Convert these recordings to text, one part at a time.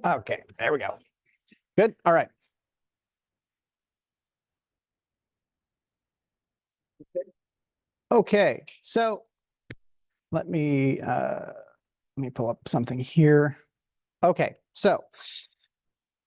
Okay, there we go. Good. All right. Okay, so let me pull up something here. Okay, so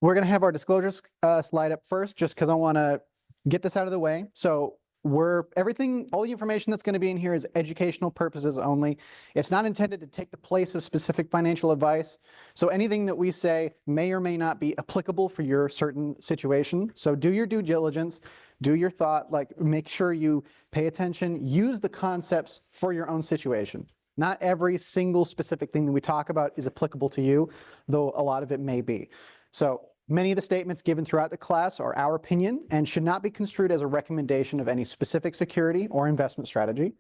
we're going to have our disclosures slide up first, just because I want to get this out of the way. So all the information that's going to be in here is educational purposes only. It's not intended to take the place of specific financial advice. So anything that we say may or may not be applicable for your certain situation. So do your due diligence, do your thought, like make sure you pay attention, use the concepts for your own situation. Not every single specific thing that we talk about is applicable to you, though a lot of it may be. So many of the statements given throughout the class are our opinion and should not be construed as a recommendation of any specific security or investment strategy.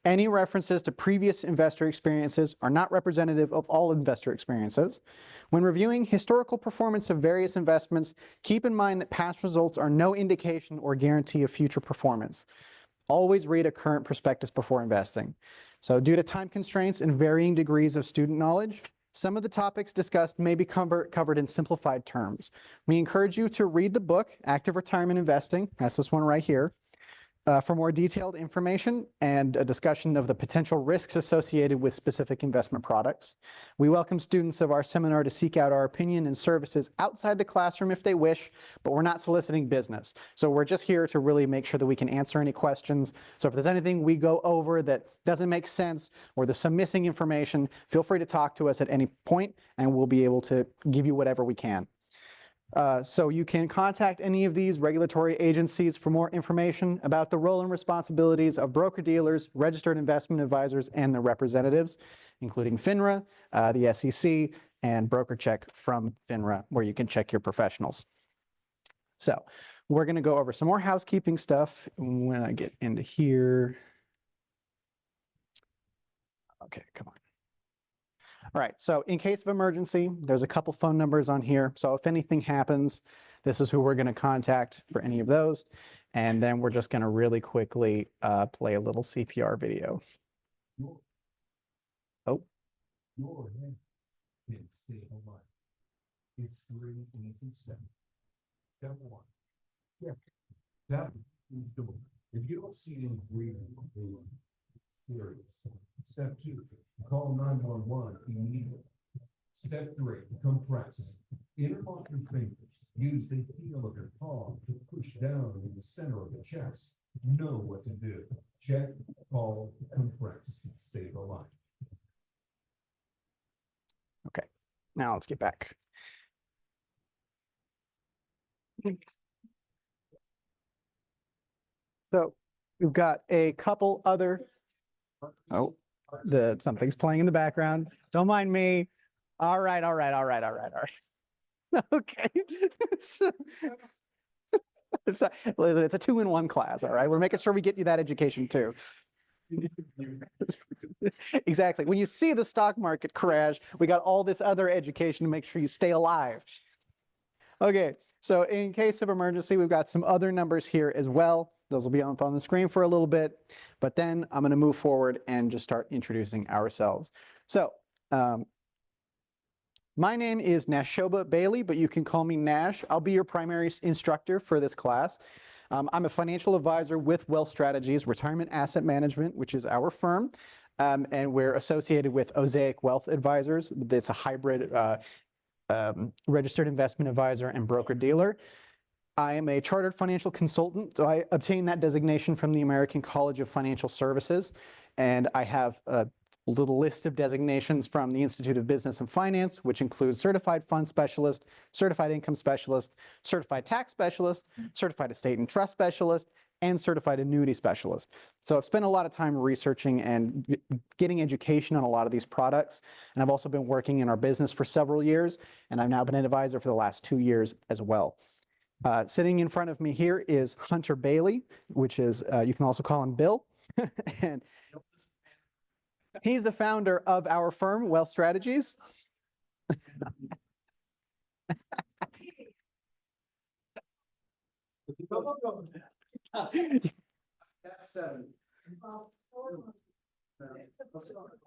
Any references to previous investor experiences are not representative of all investor experiences. When reviewing historical performance of various investments, keep in mind that past results are no indication or guarantee of future performance. Always read a current prospectus before investing. So due to time constraints and varying degrees of student knowledge, some of the topics discussed may be covered in simplified terms. We encourage you to read the book, Active Retirement Investing, that's this one right here, for more detailed information and a discussion of the potential risks associated with specific investment products. We welcome students of our seminar to seek out our opinion and services outside the classroom if they wish, but we're not soliciting business. So we're just here to really make sure that we can answer any questions. So if there's anything we go over that doesn't make sense or there's some missing information, feel free to talk to us at any point and we'll be able to give you whatever we can. So you can contact any of these regulatory agencies for more information about the role and responsibilities of broker-dealers, registered investment advisors, and their representatives, including FINRA, the SEC, and BrokerCheck from FINRA, where you can check your professionals. So we're going to go over some more housekeeping stuff when I get into here. Okay, come on. All right, so in case of emergency, there's a couple phone numbers on here. So if anything happens, this is who we're going to contact for any of those. And then we're just going to really quickly play a little CPR video. Oh. Your head can save a life. It's 3 easy steps. Step 1. Yeah. Step 2. If you don't see any breathing, serious. Step 2, call 911 immediately. Step 3, compress. Interlock your fingers. Use the heel of your palm to push down in the center of the chest. Know what to do. Check, call, compress. Save a life. Okay, now let's get back. So we've got a couple other. Oh, something's playing in the background. Don't mind me. All right. Okay. So, it's a 2-in-1 class. All right. We're making sure we get you that education too. Exactly. When you see the stock market crash, we got all this other education to make sure you stay alive. Okay. So in case of emergency, we've got some other numbers here as well. Those will be up on the screen for a little bit, but then I'm going to move forward and just start introducing ourselves. So my name is Nashoba Bailey, but you can call me Nash. I'll be your primary instructor for this class. I'm a financial advisor with Wealth Strategies Retirement Asset Management, which is our firm, and we're associated with Osaic Wealth Advisors. It's a hybrid registered investment advisor and broker-dealer. I am a chartered financial consultant, so I obtained that designation from the American College of Financial Services, and I have a little list of designations from the Institute of Business and Finance, which includes Certified Fund Specialist, Certified Income Specialist, Certified Tax Specialist, Certified Estate and Trust Specialist, and Certified Annuity Specialist. So I've spent a lot of time researching and getting education on a lot of these products, and I've also been working in our business for several years, and I've now been an advisor for the last 2 years as well. Sitting in front of me here is Hunter Bailey, which is, you can also call him Bill. And he's the founder of our firm, Wealth Strategies. That's 7.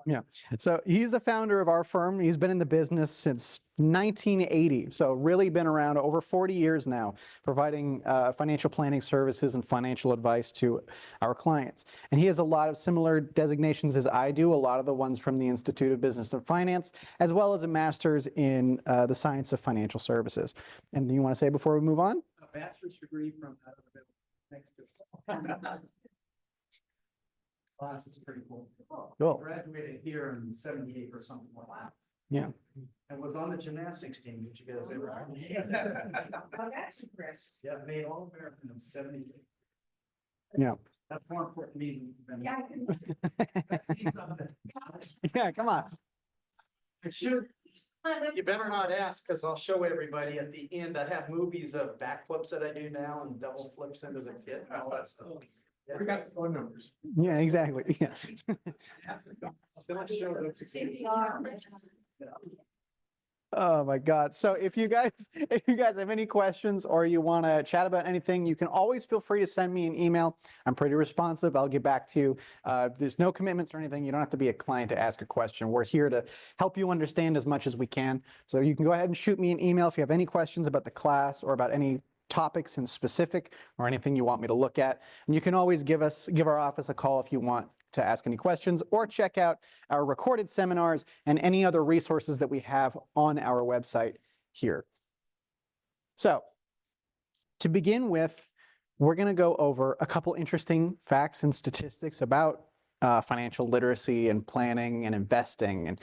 Yeah. So he's the founder of our firm. He's been in the business since 1980. So really been around over 40 years now, providing financial planning services and financial advice to our clients. And he has a lot of similar designations as I do, a lot of the ones from the Institute of Business and Finance, as well as a master's in the science of financial services. Anything you want to say before we move on? A bachelor's degree from next to class is pretty cool. Cool. Graduated here in '78 or something like that. Yeah. And was on the gymnastics team. Did you guys ever? Oh, that's impressive. Yeah, made all American in '78. Yeah. That's more important to me than. Yeah, Let's see something. Yeah, come on. It should. You better not ask, because I'll show everybody at the end. I have movies of backflips that I do now and double flips into the kit and all that stuff. Yeah. We got the phone numbers. Yeah, exactly. Yeah. Then I'll show that's- Oh my God. So if you guys have any questions or you want to chat about anything, you can always feel free to send me an email. I'm pretty responsive. I'll get back to you. There's no commitments or anything. You don't have to be a client to ask a question. We're here to help you understand as much as we can. So you can go ahead and shoot me an email if you have any questions about the class or about any topics in specific or anything you want me to look at. And you can always give our office a call if you want to ask any questions, or check out our recorded seminars and any other resources that we have on our website here. So to begin with, we're going to go over a couple interesting facts and statistics about financial literacy and planning and investing. And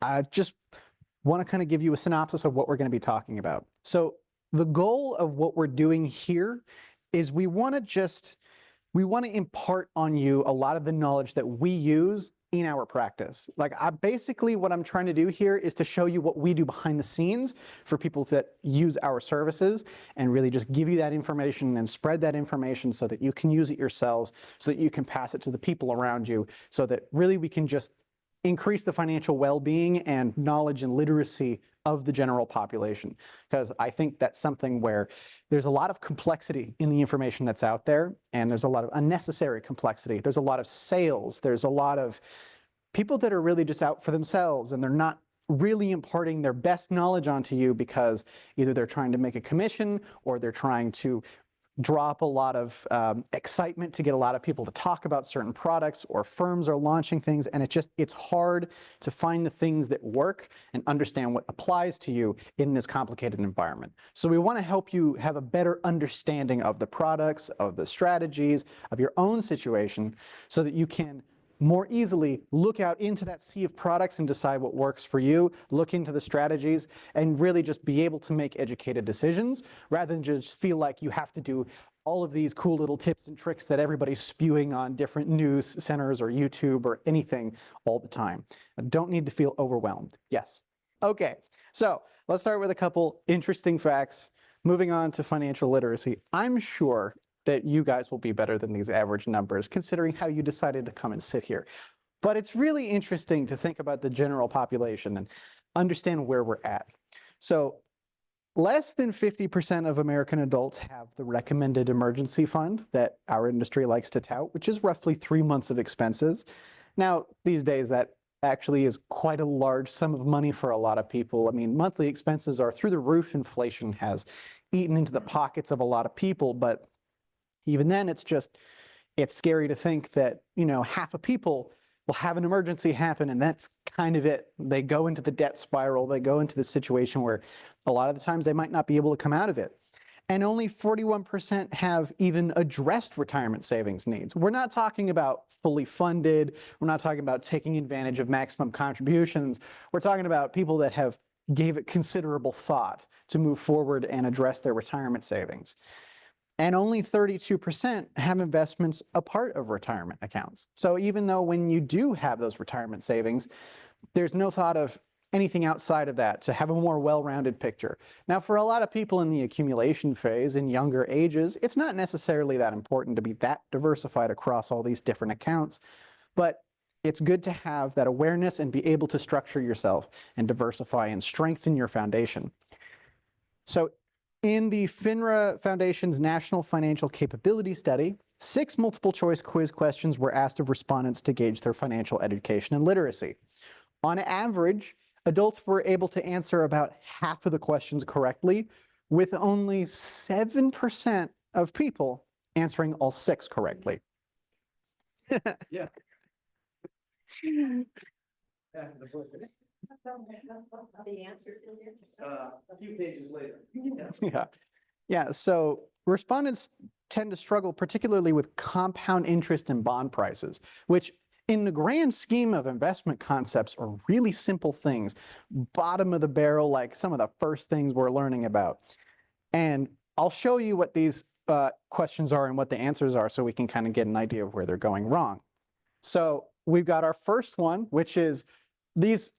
I just want to kind of give you a synopsis of what we're going to be talking about. So the goal of what we're doing here is we want to impart on you a lot of the knowledge that we use in our practice. Like basically what I'm trying to do here is to show you what we do behind the scenes for people that use our services, and really just give you that information and spread that information so that you can use it yourselves, so that you can pass it to the people around you, so that really we can just increase the financial well-being and knowledge and literacy of the general population. Because I think that's something where there's a lot of complexity in the information that's out there, and there's a lot of unnecessary complexity. There's a lot of sales. There's a lot of people that are really just out for themselves, and they're not really imparting their best knowledge onto you because either they're trying to make a commission or they're trying to drop a lot of excitement to get a lot of people to talk about certain products, or firms are launching things, and it's hard to find the things that work and understand what applies to you in this complicated environment. So we want to help you have a better understanding of the products, of the strategies, of your own situation, so that you can more easily look out into that sea of products and decide what works for you, look into the strategies, and really just be able to make educated decisions, rather than just feel like you have to do all of these cool little tips and tricks that everybody's spewing on different news centers or YouTube or anything all the time. I don't need to feel overwhelmed. Yes. Okay, so let's start with a couple interesting facts. Moving on to financial literacy. I'm sure that you guys will be better than these average numbers, considering how you decided to come and sit here. But it's really interesting to think about the general population and understand where we're at. So less than 50% of American adults have the recommended emergency fund that our industry likes to tout, which is roughly 3 months of expenses. Now, these days, that actually is quite a large sum of money for a lot of people. I mean, monthly expenses are through the roof. Inflation has eaten into the pockets of a lot of people, but even then, it's scary to think that, half of people will have an emergency happen, and that's kind of it. They go into the debt spiral. They go into the situation where a lot of the times they might not be able to come out of it. And only 41% have even addressed retirement savings needs. We're not talking about fully funded. We're not talking about taking advantage of maximum contributions. We're talking about people that have gave it considerable thought to move forward and address their retirement savings. And only 32% have investments a part of retirement accounts. So even though when you do have those retirement savings, there's no thought of anything outside of that to have a more well-rounded picture. Now, for a lot of people in the accumulation phase in younger ages, it's not necessarily that important to be that diversified across all these different accounts, but it's good to have that awareness and be able to structure yourself and diversify and strengthen your foundation. So in the FINRA Foundation's National Financial Capability Study, 6 multiple choice quiz questions were asked of respondents to gauge their financial education and literacy. On average, adults were able to answer about half of the questions correctly, with only 7% of people answering all 6 correctly. Yeah. The answers in there. A few pages later. Yeah. Yeah. So respondents tend to struggle particularly with compound interest in bond prices, which in the grand scheme of investment concepts are really simple things, bottom of the barrel, like some of the first things we're learning about. And I'll show you what these questions are and what the answers are so we can kind of get an idea of where they're going wrong. So we've got our first one, which is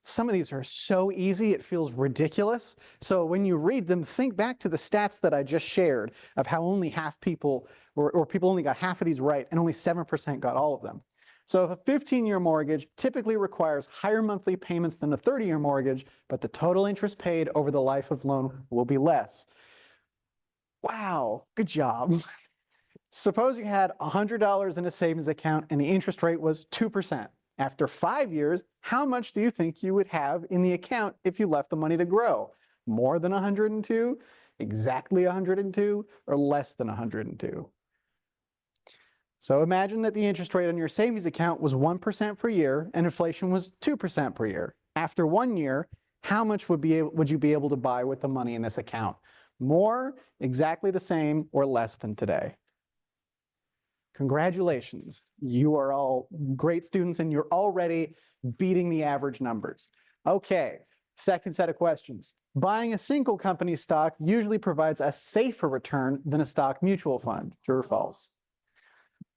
some of these are so easy, it feels ridiculous. So when you read them, think back to the stats that I just shared of how only half people, or people only got half of these right, and only 7% got all of them. So if a 15-year mortgage typically requires higher monthly payments than a 30-year mortgage, but the total interest paid over the life of loan will be less. Wow, good job. Suppose you had $100 in a savings account and the interest rate was 2%. After 5 years, how much do you think you would have in the account if you left the money to grow? More than 102, exactly 102, or less than 102? So imagine that the interest rate on your savings account was 1% per year and inflation was 2% per year. After 1 year, how much would you be able to buy with the money in this account? More, exactly the same, or less than today? Congratulations, you are all great students and you're already beating the average numbers. Okay, second set of questions. Buying a single company stock usually provides a safer return than a stock mutual fund. True or false?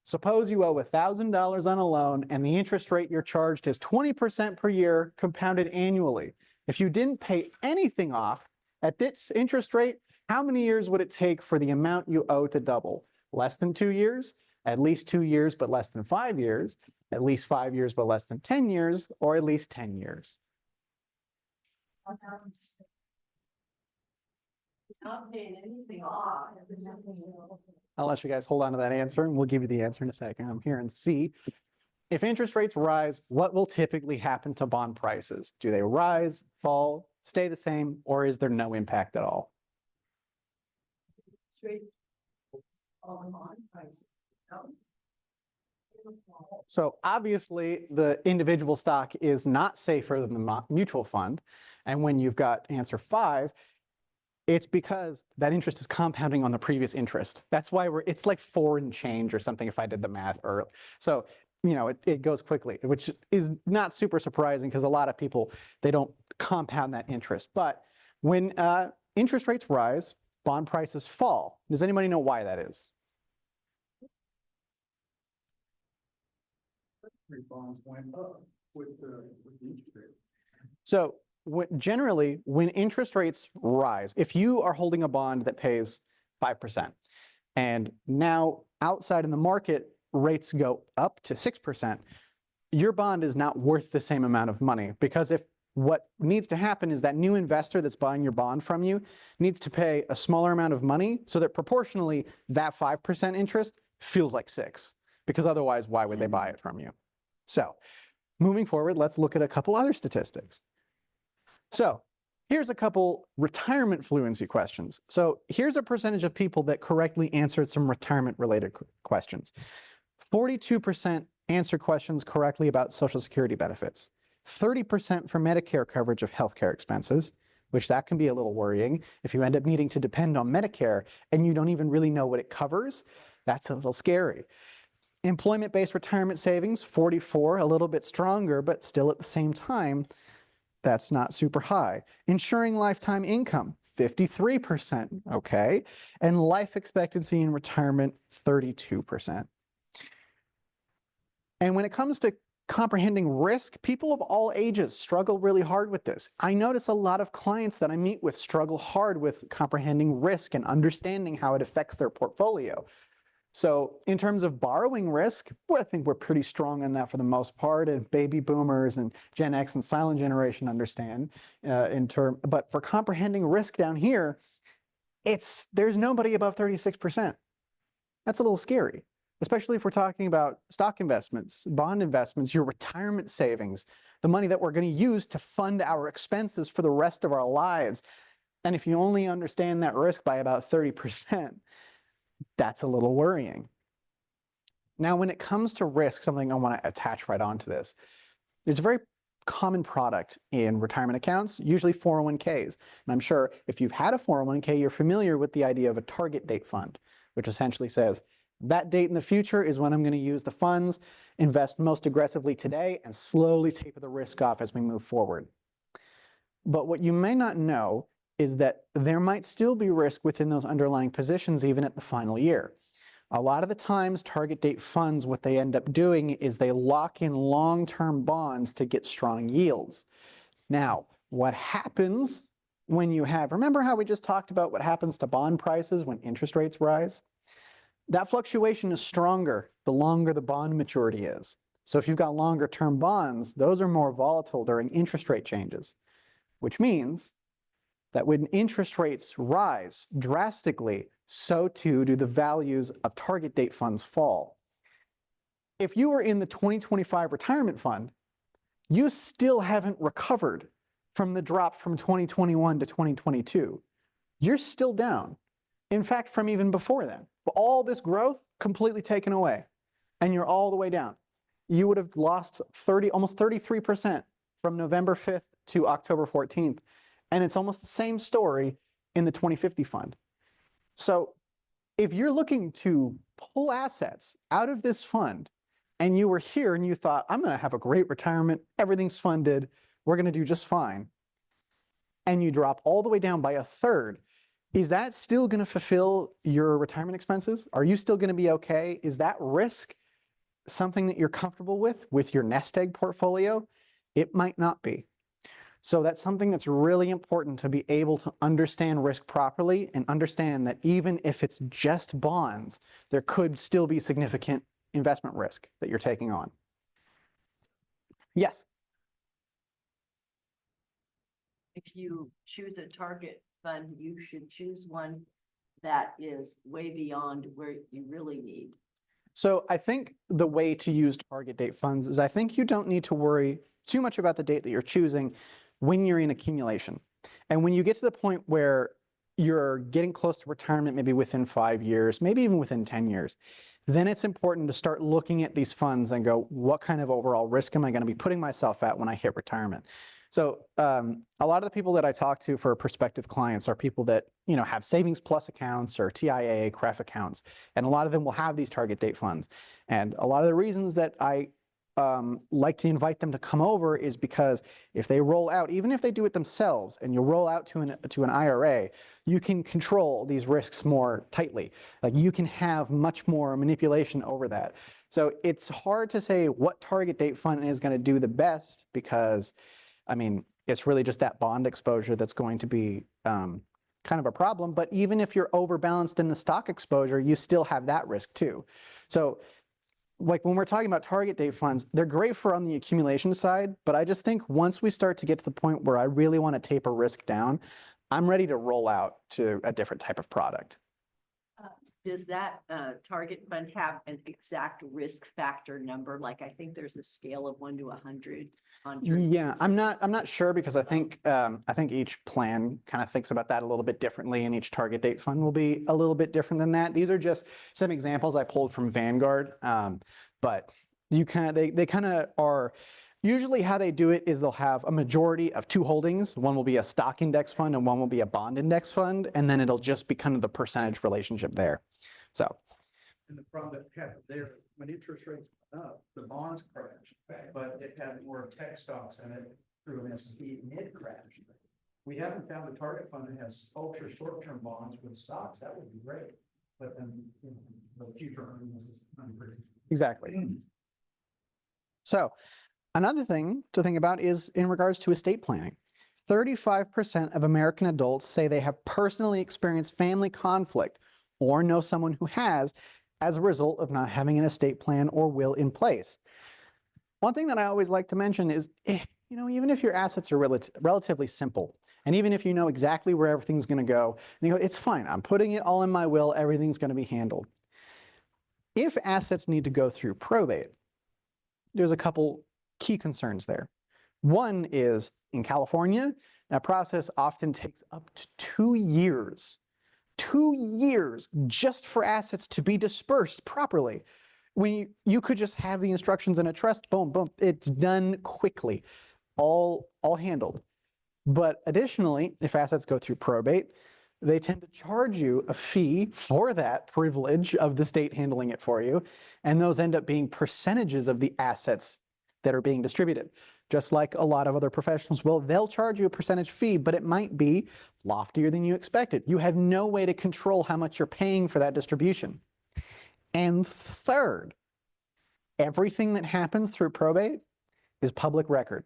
Suppose you owe $1,000 on a loan and the interest rate you're charged is 20% per year compounded annually. If you didn't pay anything off at this interest rate, how many years would it take for the amount you owe to double? Less than 2 years? At least 2 years, but less than 5 years, at least 5 years, but less than 10 years, or at least 10 years. Not paying anything off. I'll let you guys hold on to that answer and we'll give you the answer in a second. I'm here in C. If interest rates rise, what will typically happen to bond prices? Do they rise, fall, stay the same, or is there no impact at all? So obviously the individual stock is not safer than the mutual fund. And when you've got answer 5, it's because that interest is compounding on the previous interest. That's why it's like 4 and change or something if I did the math early. So, you know, it goes quickly, which is not super surprising because a lot of people, they don't compound that interest. But when interest rates rise, bond prices fall. Does anybody know why that is? Bonds went up with the interest rate. So generally, when interest rates rise, if you are holding a bond that pays 5%, and now outside in the market, rates go up to 6%, your bond is not worth the same amount of money, because if what needs to happen is that new investor that's buying your bond from you needs to pay a smaller amount of money so that proportionally that 5% interest feels like 6, because otherwise why would they buy it from you? So moving forward, let's look at a couple other statistics. So here's a couple retirement fluency questions. So here's a percentage of people that correctly answered some retirement related questions. 42% answered questions correctly about Social Security benefits. 30% for Medicare coverage of healthcare expenses, which that can be a little worrying. If you end up needing to depend on Medicare and you don't even really know what it covers, that's a little scary. Employment-based retirement savings, 44, a little bit stronger, but still at the same time, that's not super high. Ensuring lifetime income, 53%, okay. And life expectancy in retirement, 32%. And when it comes to comprehending risk, people of all ages struggle really hard with this. I notice a lot of clients that I meet with struggle hard with comprehending risk and understanding how it affects their portfolio. So in terms of borrowing risk, well, I think we're pretty strong on that for the most part, and baby boomers and Gen X and silent generation understand but for comprehending risk down here, there's nobody above 36%. That's a little scary. especially if we're talking about stock investments, bond investments, your retirement savings, the money that we're going to use to fund our expenses for the rest of our lives. And if you only understand that risk by about 30%, that's a little worrying. Now, when it comes to risk, something I want to attach right onto this, there's a very common product in retirement accounts, usually 401ks. And I'm sure if you've had a 401k, you're familiar with the idea of a target date fund, which essentially says that date in the future is when I'm going to use the funds, invest most aggressively today, and slowly taper the risk off as we move forward. But what you may not know is that there might still be risk within those underlying positions even at the final year. A lot of the times, target date funds, what they end up doing is they lock in long-term bonds to get strong yields. Now, what happens when you have, remember how we just talked about what happens to bond prices when interest rates rise? That fluctuation is stronger the longer the bond maturity is. So if you've got longer term bonds, those are more volatile during interest rate changes, which means that when interest rates rise drastically, so too do the values of target date funds fall. If you were in the 2025 retirement fund, you still haven't recovered from the drop from 2021 to 2022. You're still down. In fact, from even before then. All this growth completely taken away, and you're all the way down. You would have lost almost 33% from November 5th to October 14th. And it's almost the same story in the 2050 fund. So if you're looking to pull assets out of this fund and you were here and you thought, I'm going to have a great retirement, everything's funded, we're going to do just fine, and you drop all the way down by a third, is that still going to fulfill your retirement expenses? Are you still going to be okay? Is that risk something that you're comfortable with your nest egg portfolio? It might not be. So that's something that's really important to be able to understand risk properly and understand that even if it's just bonds, there could still be significant investment risk that you're taking on. Yes. If you choose a target fund, you should choose one that is way beyond where you really need. So I think the way to use target date funds is I think you don't need to worry too much about the date that you're choosing when you're in accumulation. And when you get to the point where you're getting close to retirement, maybe within 5 years, maybe even within 10 years, then it's important to start looking at these funds and go, what kind of overall risk am I going to be putting myself at when I hit retirement? So a lot of the people that I talk to for prospective clients are people that have savings plus accounts or TIA, CREF accounts, and a lot of them will have these target date funds. And a lot of the reasons that I like to invite them to come over is because if they roll out, even if they do it themselves and you roll out to an IRA, you can control these risks more tightly. Like you can have much more manipulation over that. So it's hard to say what target date fund is going to do the best because, I mean, it's really just that bond exposure that's going to be kind of a problem. But even if you're overbalanced in the stock exposure, you still have that risk too. So like when we're talking about target date funds, they're great for on the accumulation side, but I just think once we start to get to the point where I really want to taper risk down, I'm ready to roll out to a different type of product. Does that target fund have an exact risk factor number? Like I think there's a scale of 1 to 100 on your. Yeah, I'm not sure because I think each plan kind of thinks about that a little bit differently, and each target date fund will be a little bit different than that. These are just some examples I pulled from Vanguard, but they kind of are. Usually how they do it is they'll have a majority of 2 holdings. One will be a stock index fund and one will be a bond index fund, and then it'll just be kind of the percentage relationship there. So. And the problem that happened there, when interest rates went up, the bonds crashed, but it had more tech stocks in it through an S&P, and it crashed. We haven't found a target fund that has ultra short-term bonds with stocks. That would be great. But then the future earnings is unpredictable. Exactly. So another thing to think about is in regards to estate planning. 35% of American adults say they have personally experienced family conflict or know someone who has as a result of not having an estate plan or will in place. One thing that I always like to mention is, even if your assets are relatively simple, and even if you know exactly where everything's going to go, and you go, it's fine, I'm putting it all in my will, everything's going to be handled. If assets need to go through probate, there's a couple key concerns there. One is in California, that process often takes up to 2 years. 2 years just for assets to be dispersed properly. When you could just have the instructions in a trust, boom, boom, it's done quickly, all handled. But additionally, if assets go through probate, they tend to charge you a fee for that privilege of the state handling it for you. And those end up being percentages of the assets that are being distributed. Just like a lot of other professionals will, they'll charge you a percentage fee, but it might be loftier than you expected. You have no way to control how much you're paying for that distribution. And third, everything that happens through probate is public record.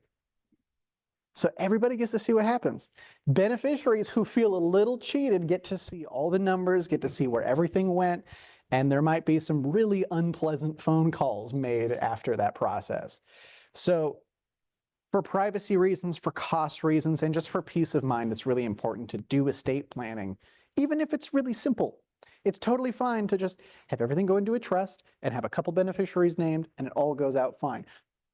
So everybody gets to see what happens. Beneficiaries who feel a little cheated get to see all the numbers, get to see where everything went, and there might be some really unpleasant phone calls made after that process. So for privacy reasons, for cost reasons, and just for peace of mind, it's really important to do estate planning, even if it's really simple. It's totally fine to just have everything go into a trust and have a couple beneficiaries named, and it all goes out fine.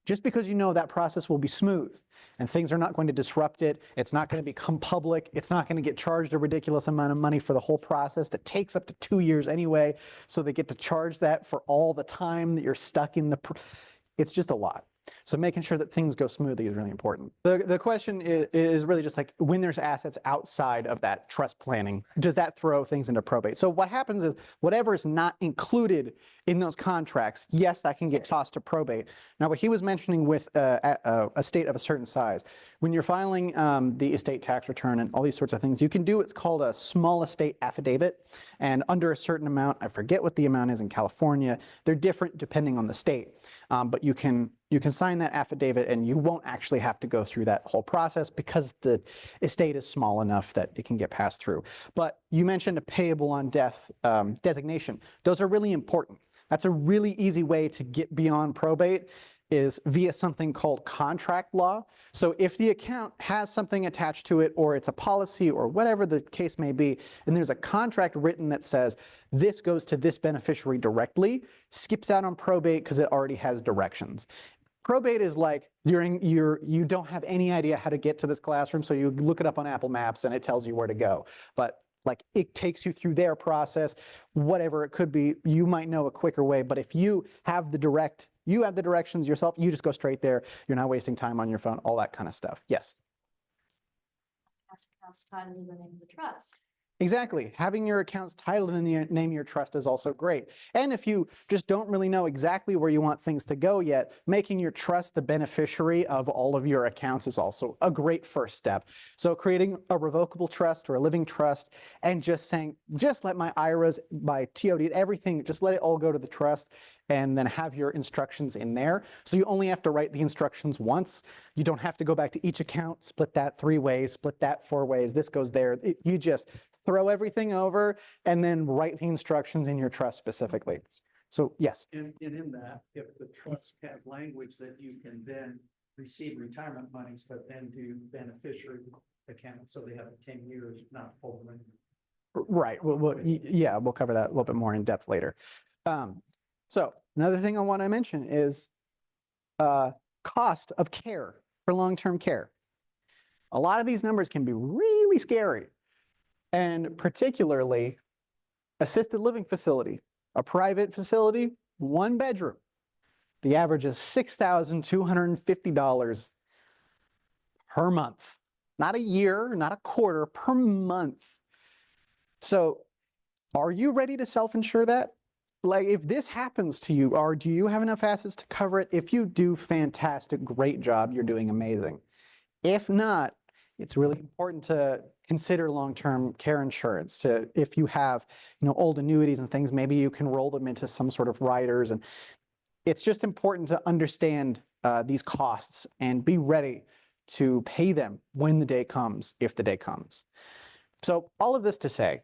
Just because you know that process will be smooth and things are not going to disrupt it, it's not going to become public, it's not going to get charged a ridiculous amount of money for the whole process that takes up to 2 years anyway, so they get to charge that for all the time that you're stuck in it's just a lot. So making sure that things go smoothly is really important. The question is really just like, when there's assets outside of that trust planning, does that throw things into probate? So what happens is whatever is not included in those contracts, yes, that can get tossed to probate. Now, what he was mentioning with a estate of a certain size, when you're filing the estate tax return and all these sorts of things, you can do what's called a small estate affidavit. And under a certain amount, I forget what the amount is in California, they're different depending on the state, but you can sign that affidavit and you won't actually have to go through that whole process because the estate is small enough that it can get passed through. But you mentioned a payable on death designation. Those are really important. That's a really easy way to get beyond probate, is via something called contract law. So if the account has something attached to it, or it's a policy or whatever the case may be, and there's a contract written that says this goes to this beneficiary directly, skips out on probate because it already has directions. Probate is like you don't have any idea how to get to this classroom, so you look it up on Apple Maps and it tells you where to go. But like, it takes you through their process, whatever it could be. You might know a quicker way, but if you have the directions yourself, you just go straight there. You're not wasting time on your phone, all that kind of stuff. Yes. House title in the name of the trust. Exactly. Having your accounts titled in the name of your trust is also great. And if you just don't really know exactly where you want things to go yet, making your trust the beneficiary of all of your accounts is also a great first step. So creating a revocable trust or a living trust and just saying, just let my IRAs, my TOD, everything, just let it all go to the trust, and then have your instructions in there. So you only have to write the instructions once. You don't have to go back to each account, split that 3 ways, split that 4 ways, this goes there. You just throw everything over and then write the instructions in your trust specifically. So yes. And in that, if the trust have language that you can then receive retirement monies, but then do beneficiary accounts, so they have 10 years, not hold them. Right. Yeah, we'll cover that a little bit more in depth later. So another thing I want to mention is cost of care for long-term care. A lot of these numbers can be really scary, and particularly assisted living facility, a private facility, 1 bedroom. The average is $6,250 per month, not a year, not a quarter, per month. So are you ready to self-insure that? Like, if this happens to you, or do you have enough assets to cover it? If you do, fantastic, great job, you're doing amazing. If not, it's really important to consider long-term care insurance. If you have, old annuities and things, maybe you can roll them into some sort of riders. And it's just important to understand these costs and be ready to pay them when the day comes, if the day comes. So all of this to say,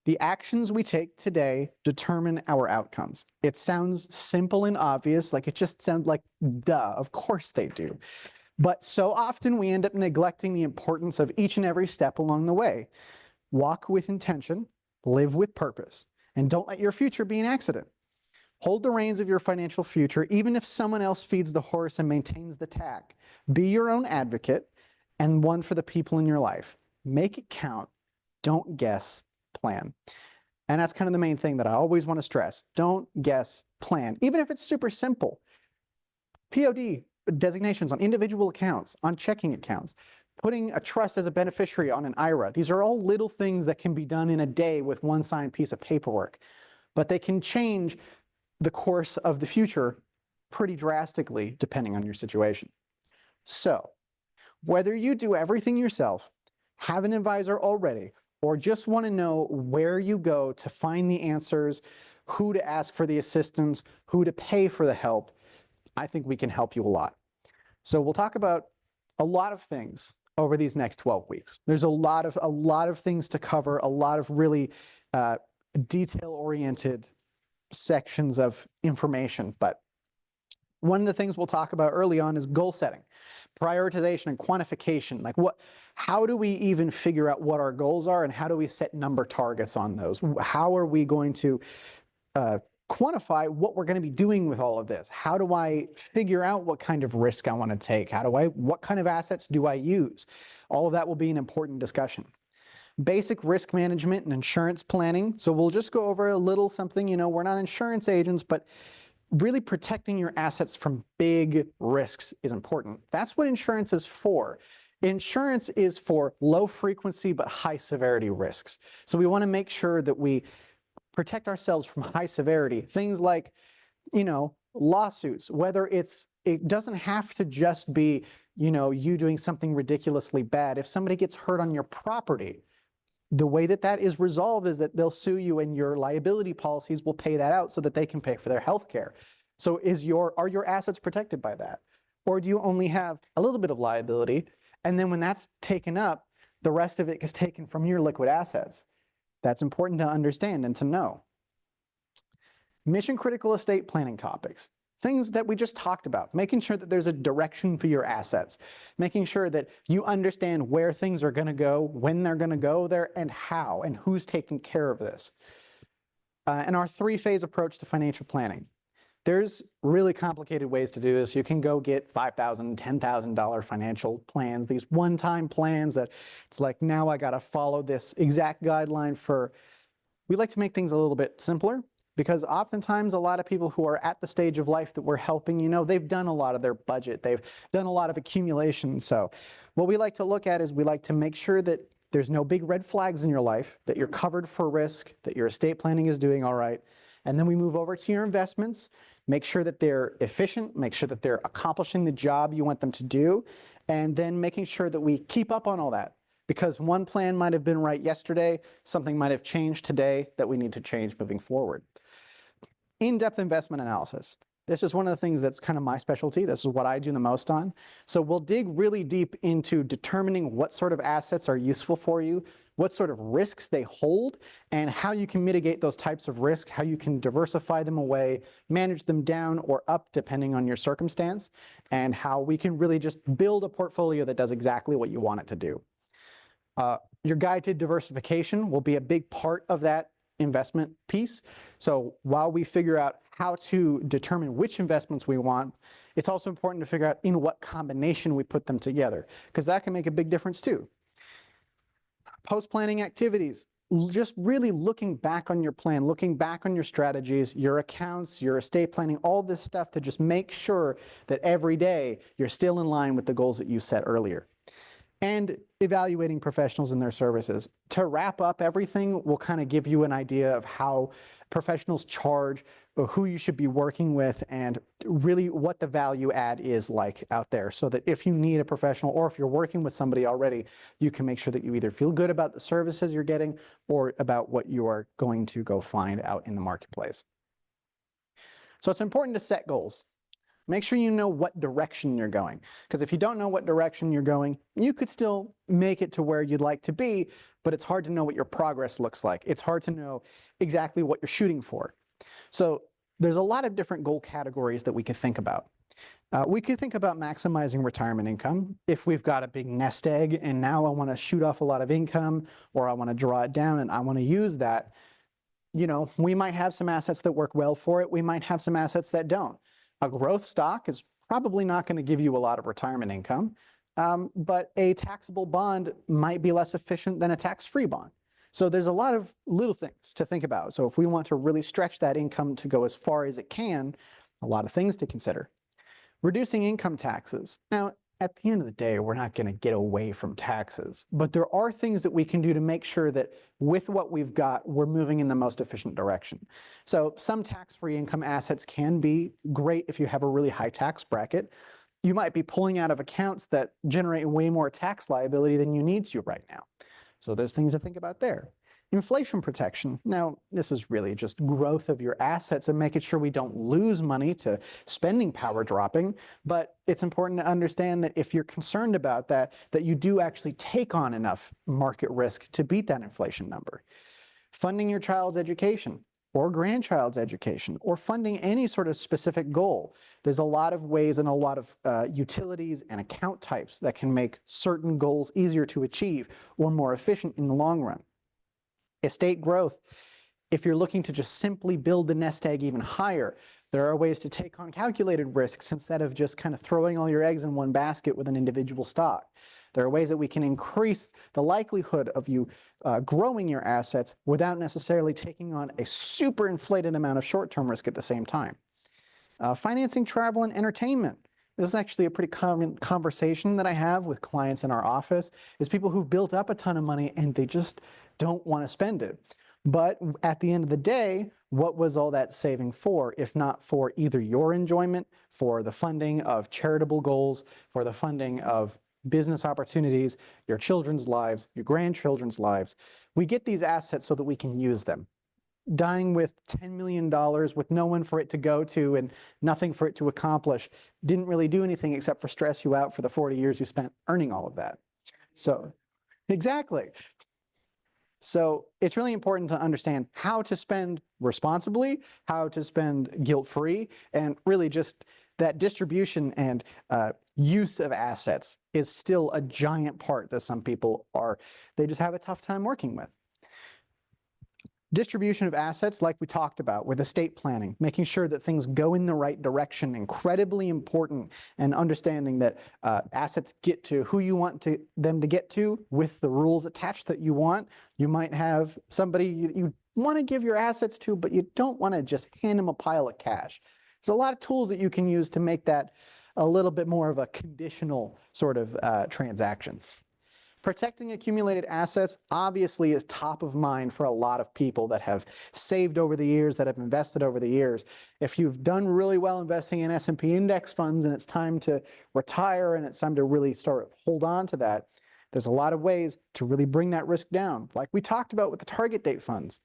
the actions we take today determine our outcomes. It sounds simple and obvious, like it just sounds like, duh, of course they do. But so often we end up neglecting the importance of each and every step along the way. Walk with intention, live with purpose, and don't let your future be an accident. Hold the reins of your financial future, even if someone else feeds the horse and maintains the tack. Be your own advocate and one for the people in your life. Make it count. Don't guess, plan. And that's kind of the main thing that I always want to stress. Don't guess, plan. Even if it's super simple. POD designations on individual accounts, on checking accounts, putting a trust as a beneficiary on an IRA. These are all little things that can be done in a day with one signed piece of paperwork, but they can change the course of the future pretty drastically depending on your situation. So whether you do everything yourself, have an advisor already, or just want to know where you go to find the answers, who to ask for the assistance, who to pay for the help, I think we can help you a lot. So we'll talk about a lot of things over these next 12 weeks. There's a lot of things to cover, a lot of really detail-oriented sections of information. But one of the things we'll talk about early on is goal setting, prioritization, and quantification. Like how do we even figure out what our goals are, and how do we set number targets on those? How are we going to quantify what we're going to be doing with all of this? How do I figure out what kind of risk I want to take? What kind of assets do I use? All of that will be an important discussion. Basic risk management and insurance planning. So we'll just go over a little something, we're not insurance agents, but really protecting your assets from big risks is important. That's what insurance is for. Insurance is for low frequency but high severity risks. So we want to make sure that we protect ourselves from high severity, things like, lawsuits, whether it doesn't have to just be, you doing something ridiculously bad. If somebody gets hurt on your property, the way that is resolved is that they'll sue you and your liability policies will pay that out so that they can pay for their health care. So are your assets protected by that? Or do you only have a little bit of liability? And then when that's taken up, the rest of it is taken from your liquid assets. That's important to understand and to know. Mission critical estate planning topics. Things that we just talked about, making sure that there's a direction for your assets, making sure that you understand where things are going to go, when they're going to go there, and how, and who's taking care of this. And our three-phase approach to financial planning. There's really complicated ways to do this. You can go get $5,000, $10,000 financial plans, these one-time plans that it's like, now I got to follow this exact guideline we like to make things a little bit simpler. Because oftentimes a lot of people who are at the stage of life that we're helping, they've done a lot of their budget. They've done a lot of accumulation. So what we like to look at is we like to make sure that there's no big red flags in your life, that you're covered for risk, that your estate planning is doing all right. And then we move over to your investments, make sure that they're efficient, make sure that they're accomplishing the job you want them to do, and then making sure that we keep up on all that. Because one plan might have been right yesterday, something might have changed today that we need to change moving forward. In-depth investment analysis. This is one of the things that's kind of my specialty. This is what I do the most on. So we'll dig really deep into determining what sort of assets are useful for you, what sort of risks they hold, and how you can mitigate those types of risk, how you can diversify them away, manage them down or up depending on your circumstance, and how we can really just build a portfolio that does exactly what you want it to do. Your guide to diversification will be a big part of that investment piece. So while we figure out how to determine which investments we want, it's also important to figure out in what combination we put them together, because that can make a big difference too. Post-planning activities, just really looking back on your plan, looking back on your strategies, your accounts, your estate planning, all this stuff to just make sure that every day you're still in line with the goals that you set earlier. And evaluating professionals and their services. To wrap up everything, we'll kind of give you an idea of how professionals charge, or who you should be working with, and really what the value add is like out there, so that if you need a professional or if you're working with somebody already, you can make sure that you either feel good about the services you're getting or about what you are going to go find out in the marketplace. So it's important to set goals. Make sure you know what direction you're going, because if you don't know what direction you're going, you could still make it to where you'd like to be, but it's hard to know what your progress looks like. It's hard to know exactly what you're shooting for. So there's a lot of different goal categories that we could think about. We could think about maximizing retirement income. If we've got a big nest egg and now I want to shoot off a lot of income, or I want to draw it down and I want to use that, you know, we might have some assets that work well for it. We might have some assets that don't. A growth stock is probably not going to give you a lot of retirement income, but a taxable bond might be less efficient than a tax-free bond. So there's a lot of little things to think about. So if we want to really stretch that income to go as far as it can, a lot of things to consider. Reducing income taxes. Now, at the end of the day, we're not going to get away from taxes, but there are things that we can do to make sure that with what we've got, we're moving in the most efficient direction. So some tax-free income assets can be great if you have a really high tax bracket. You might be pulling out of accounts that generate way more tax liability than you need to right now. So there's things to think about there. Inflation protection. Now, this is really just growth of your assets and making sure we don't lose money to spending power dropping. But it's important to understand that if you're concerned about that, that you do actually take on enough market risk to beat that inflation number. Funding your child's education or grandchild's education or funding any sort of specific goal. There's a lot of ways and a lot of utilities and account types that can make certain goals easier to achieve or more efficient in the long run. Estate growth. If you're looking to just simply build the nest egg even higher, there are ways to take on calculated risks instead of just kind of throwing all your eggs in one basket with an individual stock. There are ways that we can increase the likelihood of you growing your assets without necessarily taking on a super inflated amount of short-term risk at the same time. Financing travel and entertainment. This is actually a pretty common conversation that I have with clients in our office, is people who've built up a ton of money and they just don't want to spend it. But at the end of the day, what was all that saving for, if not for either your enjoyment, for the funding of charitable goals, for the funding of business opportunities, your children's lives, your grandchildren's lives? We get these assets so that we can use them. Dying with $10 million with no one for it to go to and nothing for it to accomplish didn't really do anything except for stress you out for the 40 years you spent earning all of that. So, exactly. So it's really important to understand how to spend responsibly, how to spend guilt-free, and really just that distribution and use of assets is still a giant part that some people they just have a tough time working with. Distribution of assets, like we talked about with estate planning, making sure that things go in the right direction, incredibly important, and understanding that assets get to who you want them to get to with the rules attached that you want. You might have somebody you want to give your assets to, but you don't want to just hand them a pile of cash. There's a lot of tools that you can use to make that a little bit more of a conditional sort of transaction. Protecting accumulated assets obviously is top of mind for a lot of people that have saved over the years, that have invested over the years. If you've done really well investing in S&P index funds and it's time to retire and it's time to really hold on to that, there's a lot of ways to really bring that risk down. Like we talked about with the target date funds.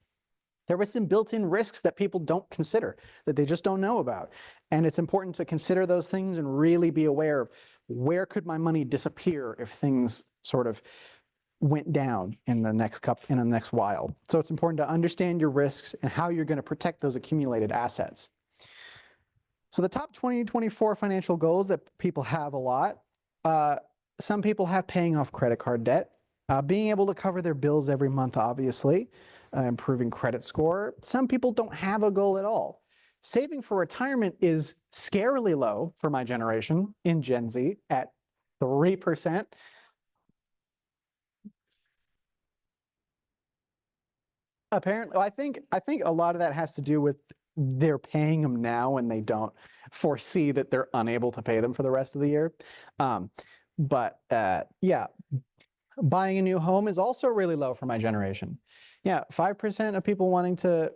There were some built-in risks that people don't consider, that they just don't know about. And it's important to consider those things and really be aware of where could my money disappear if things sort of went down in the next while. So it's important to understand your risks and how you're going to protect those accumulated assets. So the top 2024 financial goals that people have a lot, some people have paying off credit card debt, being able to cover their bills every month, obviously, improving credit score. Some people don't have a goal at all. Saving for retirement is scarily low for my generation in Gen Z at 3%. Apparently, I think a lot of that has to do with they're paying them now and they don't foresee that they're unable to pay them for the rest of the year. Yeah, buying a new home is also really low for my generation. Yeah, 5% of people wanting to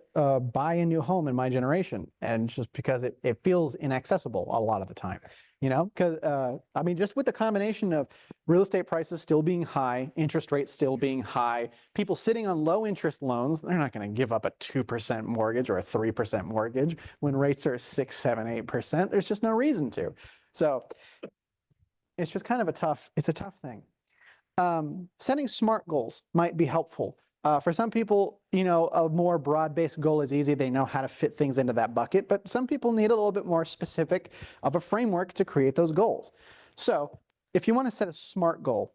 buy a new home in my generation, and just because it feels inaccessible a lot of the time, you know, because I mean, just with the combination of real estate prices still being high, interest rates still being high, people sitting on low interest loans, they're not going to give up a 2% mortgage or a 3% mortgage when rates are 6, 7, 8%. There's just no reason to. So it's just kind of a tough thing. Setting SMART goals might be helpful. For some people, you know, a more broad-based goal is easy. They know how to fit things into that bucket, but some people need a little bit more specific of a framework to create those goals. So if you want to set a SMART goal,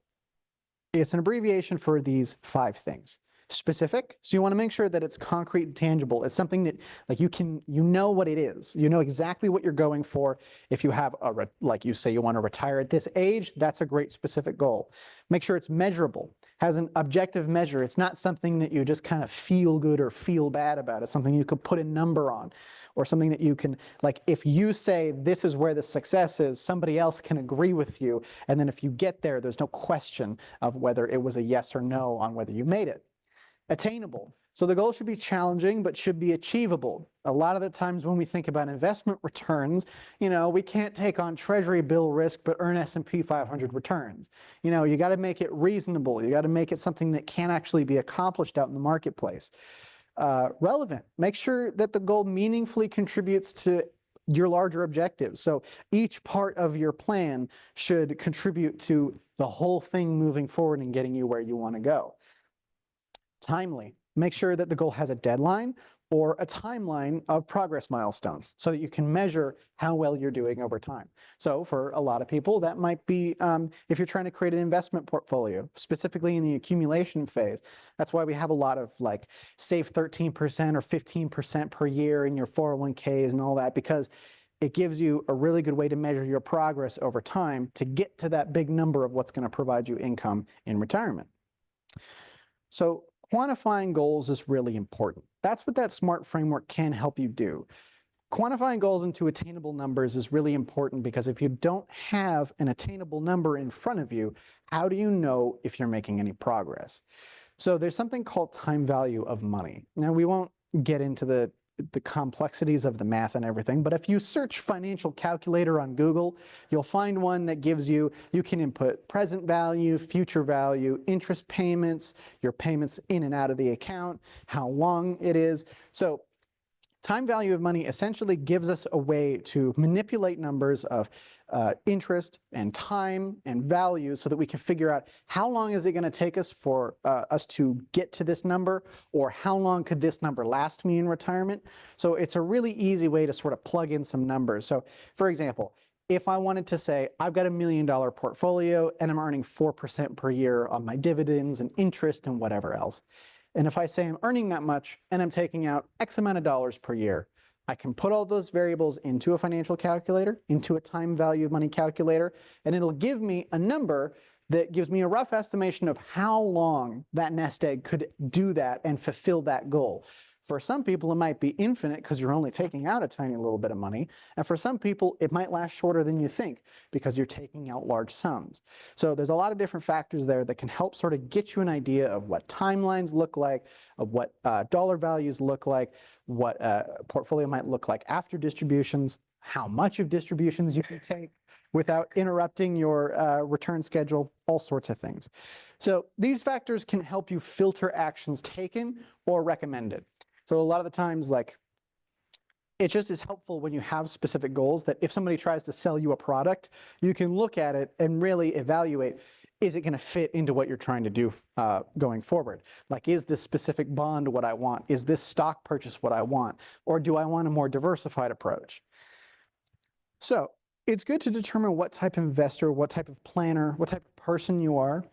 it's an abbreviation for these 5 things. specific. So you want to make sure that it's concrete and tangible. It's something that like you know what it is. You know exactly what you're going for. If you have like you say you want to retire at this age, that's a great specific goal. Make sure it's measurable, has an objective measure. It's not something that you just kind of feel good or feel bad about. It's something you could put a number on, or something that you can, like if you say this is where the success is, somebody else can agree with you. And then if you get there, there's no question of whether it was a yes or no on whether you made it. Attainable. So the goal should be challenging, but should be achievable. A lot of the times when we think about investment returns, you know, we can't take on treasury bill risk, but earn S&P 500 returns. You know, you got to make it reasonable. You got to make it something that can actually be accomplished out in the marketplace. Relevant. Make sure that the goal meaningfully contributes to your larger objectives. So each part of your plan should contribute to the whole thing moving forward and getting you where you want to go. Timely. Make sure that the goal has a deadline or a timeline of progress milestones so that you can measure how well you're doing over time. So for a lot of people, that might be if you're trying to create an investment portfolio, specifically in the accumulation phase. That's why we have a lot of like save 13% or 15% per year in your 401ks and all that, because it gives you a really good way to measure your progress over time to get to that big number of what's going to provide you income in retirement. So quantifying goals is really important. That's what that SMART framework can help you do. Quantifying goals into attainable numbers is really important, because if you don't have an attainable number in front of you, how do you know if you're making any progress? So there's something called time value of money. Now, we won't get into the complexities of the math and everything, but if you search financial calculator on Google, you'll find one that gives you can input present value, future value, interest payments, your payments in and out of the account, how long it is. So time value of money essentially gives us a way to manipulate numbers of interest and time and value so that we can figure out how long is it going to take us for us to get to this number, or how long could this number last me in retirement. So it's a really easy way to sort of plug in some numbers. So for example, if I wanted to say I've got $1 million portfolio and I'm earning 4% per year on my dividends and interest and whatever else. And if I say I'm earning that much and I'm taking out X amount of dollars per year, I can put all those variables into a financial calculator, into a time value of money calculator, and it'll give me a number that gives me a rough estimation of how long that nest egg could do that and fulfill that goal. For some people, it might be infinite because you're only taking out a tiny little bit of money. And for some people, it might last shorter than you think because you're taking out large sums. So there's a lot of different factors there that can help sort of get you an idea of what timelines look like, of what dollar values look like, what a portfolio might look like after distributions, how much of distributions you can take without interrupting your return schedule, all sorts of things. So these factors can help you filter actions taken or recommended. So a lot of the times, like, it just is helpful when you have specific goals that if somebody tries to sell you a product, you can look at it and really evaluate, is it going to fit into what you're trying to do going forward? Like, is this specific bond what I want? Is this stock purchase what I want? Or do I want a more diversified approach? So it's good to determine what type of investor, what type of planner, what type of person you are.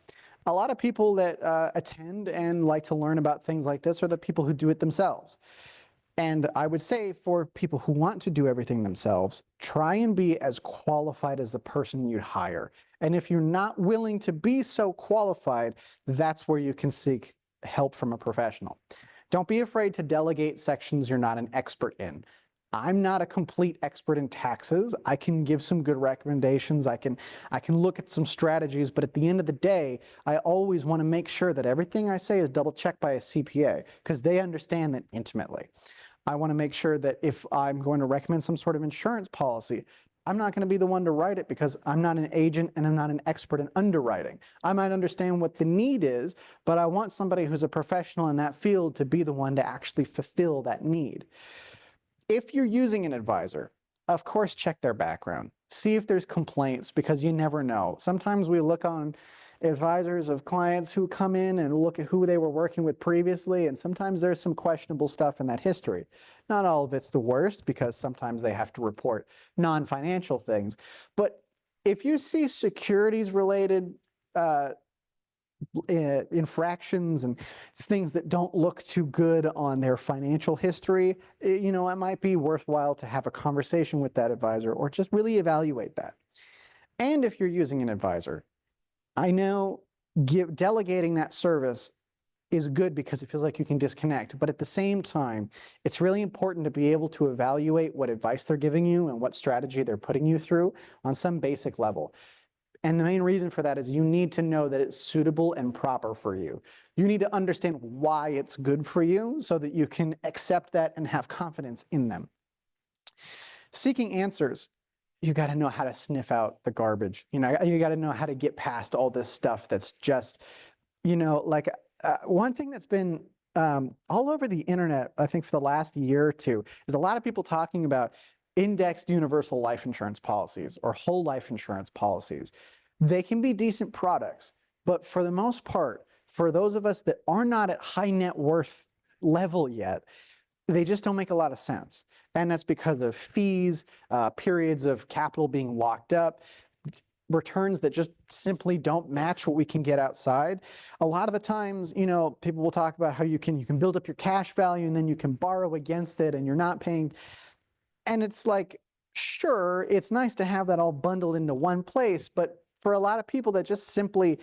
A lot of people that attend and like to learn about things like this are the people who do it themselves. And I would say for people who want to do everything themselves, try and be as qualified as the person you'd hire. And if you're not willing to be so qualified, that's where you can seek help from a professional. Don't be afraid to delegate sections you're not an expert in. I'm not a complete expert in taxes. I can give some good recommendations. I can look at some strategies, but at the end of the day, I always want to make sure that everything I say is double checked by a CPA because they understand that intimately. I want to make sure that if I'm going to recommend some sort of insurance policy, I'm not going to be the one to write it because I'm not an agent and I'm not an expert in underwriting. I might understand what the need is, but I want somebody who's a professional in that field to be the one to actually fulfill that need. If you're using an advisor, of course, check their background. See if there's complaints because you never know. Sometimes we look on advisors of clients who come in and look at who they were working with previously, and sometimes there's some questionable stuff in that history. Not all of it's the worst because sometimes they have to report non-financial things. But if you see securities related infractions and things that don't look too good on their financial history, you know, it might be worthwhile to have a conversation with that advisor or just really evaluate that. And if you're using an advisor, I know delegating that service is good because it feels like you can disconnect. But at the same time, it's really important to be able to evaluate what advice they're giving you and what strategy they're putting you through on some basic level. And the main reason for that is you need to know that it's suitable and proper for you. You need to understand why it's good for you so that you can accept that and have confidence in them. Seeking answers, you got to know how to sniff out the garbage. You know, you got to know how to get past all this stuff that's just, you know, like one thing that's been all over the internet, I think for the last year or two, is a lot of people talking about indexed universal life insurance policies or whole life insurance policies. They can be decent products, but for the most part, for those of us that are not at high net worth level yet, they just don't make a lot of sense. And that's because of fees, periods of capital being locked up, returns that just simply don't match what we can get outside. A lot of the times, you know, people will talk about how you can build up your cash value and then you can borrow against it and you're not paying. And it's like, sure, it's nice to have that all bundled into one place, but for a lot of people that just simply,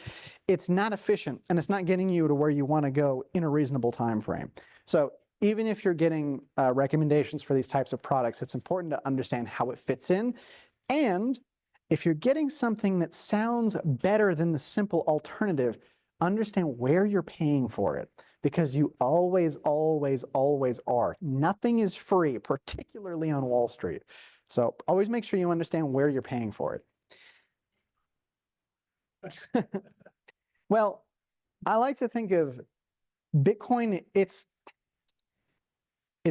it's not efficient and it's not getting you to where you want to go in a reasonable time frame. So even if you're getting recommendations for these types of products, it's important to understand how it fits in. And if you're getting something that sounds better than the simple alternative, understand where you're paying for it, because you always, always, always are. Nothing is free, particularly on Wall Street. So always make sure you understand where you're paying for it. Well, I like to think of Bitcoin, it's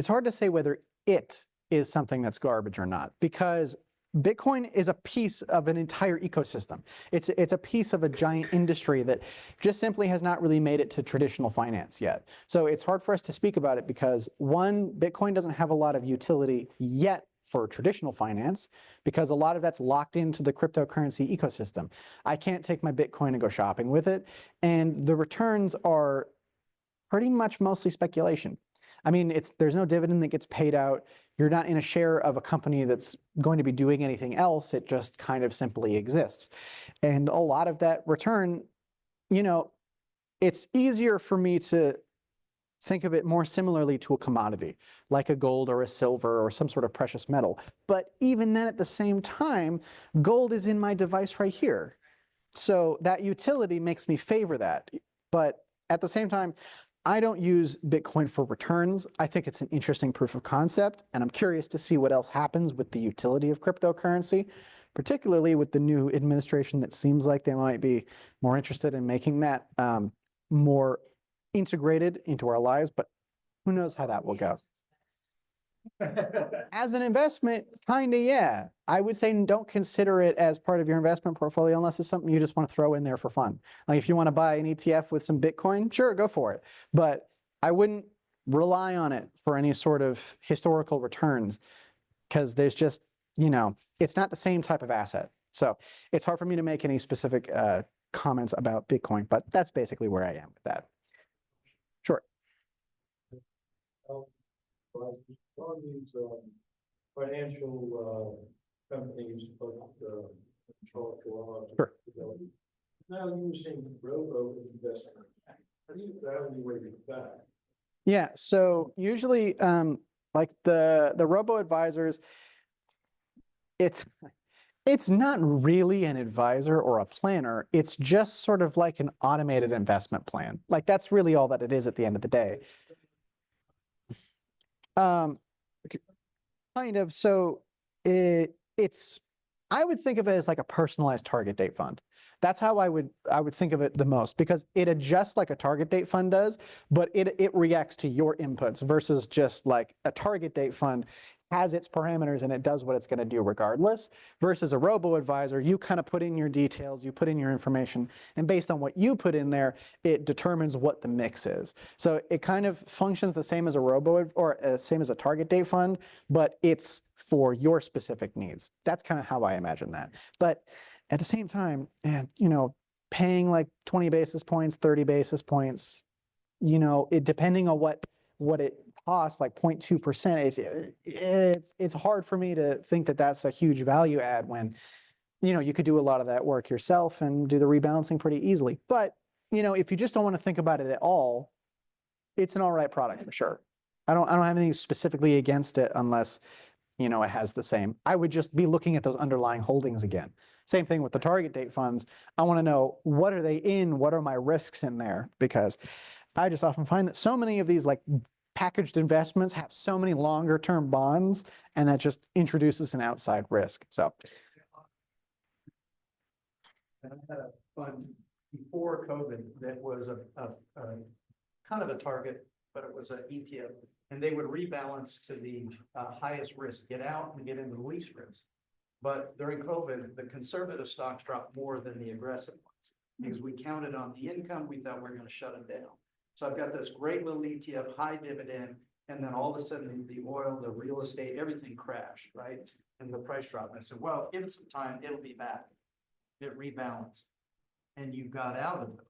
hard to say whether it is something that's garbage or not, because Bitcoin is a piece of an entire ecosystem. It's a piece of a giant industry that just simply has not really made it to traditional finance yet. So it's hard for us to speak about it because, one, Bitcoin doesn't have a lot of utility yet for traditional finance because a lot of that's locked into the cryptocurrency ecosystem. I can't take my Bitcoin and go shopping with it, and the returns are pretty much mostly speculation. I mean, there's no dividend that gets paid out. You're not in a share of a company that's going to be doing anything else. It just kind of simply exists. And a lot of that return, you know, it's easier for me to think of it more similarly to a commodity, like a gold or a silver or some sort of precious metal. But even then, at the same time, gold is in my device right here. So that utility makes me favor that. But at the same time, I don't use Bitcoin for returns. I think it's an interesting proof of concept, and I'm curious to see what else happens with the utility of cryptocurrency, particularly with the new administration that seems like they might be more interested in making that more integrated into our lives, but who knows how that will go. As an investment, kind of, yeah. I would say don't consider it as part of your investment portfolio unless it's something you just want to throw in there for fun. Like if you want to buy an ETF with some Bitcoin, sure, go for it. But I wouldn't rely on it for any sort of historical returns because there's just, you know, it's not the same type of asset. So it's hard for me to make any specific comments about Bitcoin, but that's basically where I am with that. Sure. One of these financial companies control Sure. now using robo investment. How do you evaluate that? Yeah, so usually like the robo advisors, it's not really an advisor or a planner. It's just sort of like an automated investment plan. Like that's really all that it is at the end of the day. Kind of. So I would think of it as like a personalized target date fund. That's how I would think of it the most, because it adjusts like a target date fund does, but it reacts to your inputs versus just like a target date fund has its parameters and it does what it's going to do regardless. Versus a robo advisor, you kind of put in your details, you put in your information, and based on what you put in there, it determines what the mix is. So it kind of functions the same as a robo or same as a target date fund, but it's for your specific needs. That's kind of how I imagine that. But at the same time, and you know, paying like 20 basis points, 30 basis points, it depending on what it costs, like 0.2%, it's hard for me to think that that's a huge value add when, you could do a lot of that work yourself and do the rebalancing pretty easily. But, if you just don't want to think about it at all, it's an all right product for sure. I don't have anything specifically against it unless, it has the same. I would just be looking at those underlying holdings again. Same thing with the target date funds. I want to know, what are they in? What are my risks in there? Because I just often find that so many of these like packaged investments have so many longer term bonds, and that just introduces an outside risk. So And I had a fund before COVID that was a kind of a target, but it was an ETF. And they would rebalance to the highest risk, get out and get into the least risk. But during COVID, the conservative stocks dropped more than the aggressive ones because we counted on the income. We thought we were going to shut it down. So I've got this great little ETF, high dividend, and then all of a sudden the oil, the real estate, everything crashed, right? And the price dropped. And I said, well, give it some time, it'll be back. It rebalanced. And you got out of those.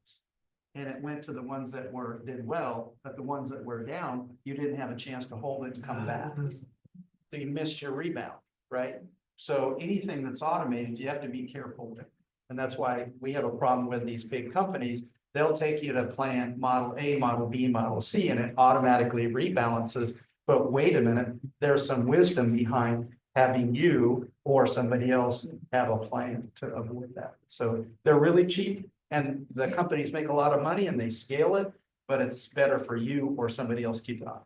And it went to the ones that did well, but the ones that were down, you didn't have a chance to hold it and come back. So you missed your rebound, right? So anything that's automated, you have to be careful with. And that's why we have a problem with these big companies. They'll take you to plan model A, model B, model C, and it automatically rebalances. But wait a minute, there's some wisdom behind having you or somebody else have a plan to avoid that. So they're really cheap. And the companies make a lot of money and they scale it, but it's better for you or somebody else keep it on.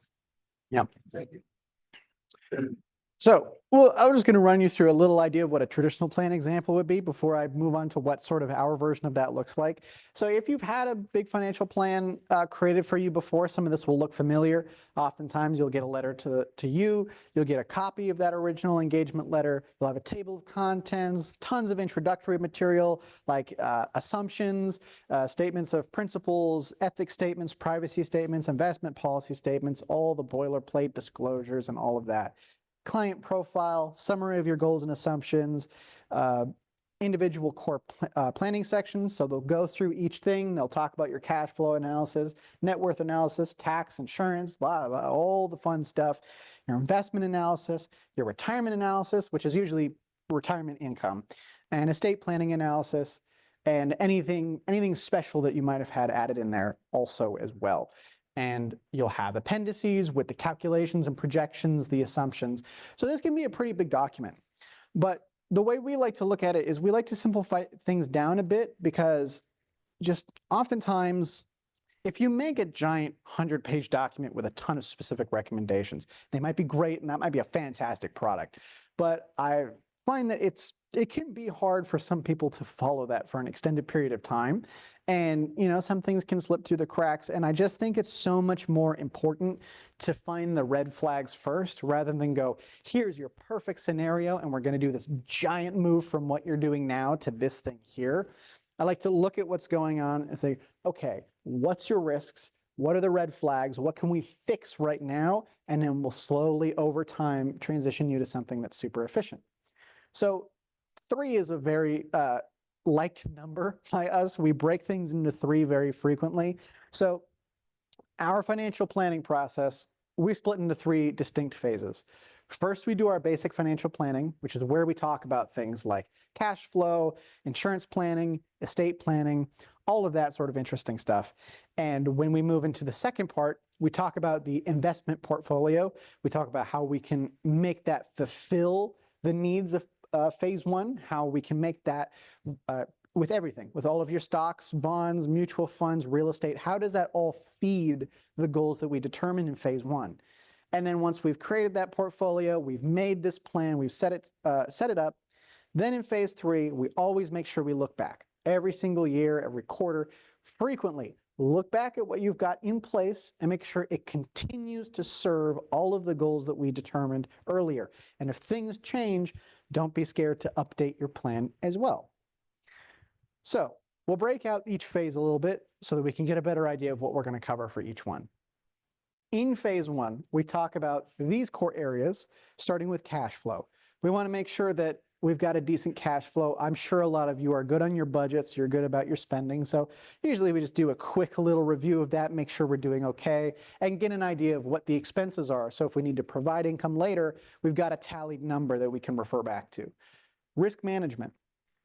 Yep. Thank you. So, well, I was just going to run you through a little idea of what a traditional plan example would be before I move on to what sort of our version of that looks like. So if you've had a big financial plan created for you before, some of this will look familiar. Oftentimes you'll get a letter to you, you'll get a copy of that original engagement letter, you'll have a table of contents, tons of introductory material like assumptions, statements of principles, ethics statements, privacy statements, investment policy statements, all the boilerplate disclosures and all of that. Client profile, summary of your goals and assumptions, individual core planning sections. So they'll go through each thing. They'll talk about your cash flow analysis, net worth analysis, tax, insurance, blah, blah, all the fun stuff, your investment analysis, your retirement analysis, which is usually retirement income, and estate planning analysis, and anything special that you might have had added in there also as well. And you'll have appendices with the calculations and projections, the assumptions. So this can be a pretty big document. But the way we like to look at it is we like to simplify things down a bit, because just oftentimes, if you make a giant 100-page document with a ton of specific recommendations, they might be great and that might be a fantastic product. But I find that it can be hard for some people to follow that for an extended period of time. And, some things can slip through the cracks. And I just think it's so much more important to find the red flags first, rather than go, here's your perfect scenario, and we're going to do this giant move from what you're doing now to this thing here. I like to look at what's going on and say, okay, what's your risks? What are the red flags? What can we fix right now? And then we'll slowly, over time, transition you to something that's super efficient. So 3 is a very liked number by us. We break things into 3 very frequently. So our financial planning process, we split into 3 distinct phases. First, we do our basic financial planning, which is where we talk about things like cash flow, insurance planning, estate planning, all of that sort of interesting stuff. And when we move into the second part, we talk about the investment portfolio. We talk about how we can make that fulfill the needs of phase 1, how we can make that with everything, with all of your stocks, bonds, mutual funds, real estate. How does that all feed the goals that we determined in phase 1? And then once we've created that portfolio, we've made this plan, we've set it up, then in phase 3, we always make sure we look back every single year, every quarter, frequently. Look back at what you've got in place and make sure it continues to serve all of the goals that we determined earlier. And if things change, don't be scared to update your plan as well. So we'll break out each phase a little bit so that we can get a better idea of what we're going to cover for each one. In phase 1, we talk about these core areas, starting with cash flow. We want to make sure that we've got a decent cash flow. I'm sure a lot of you are good on your budgets, you're good about your spending. So usually we just do a quick little review of that, make sure we're doing okay, and get an idea of what the expenses are. So if we need to provide income later, we've got a tallied number that we can refer back to. Risk management,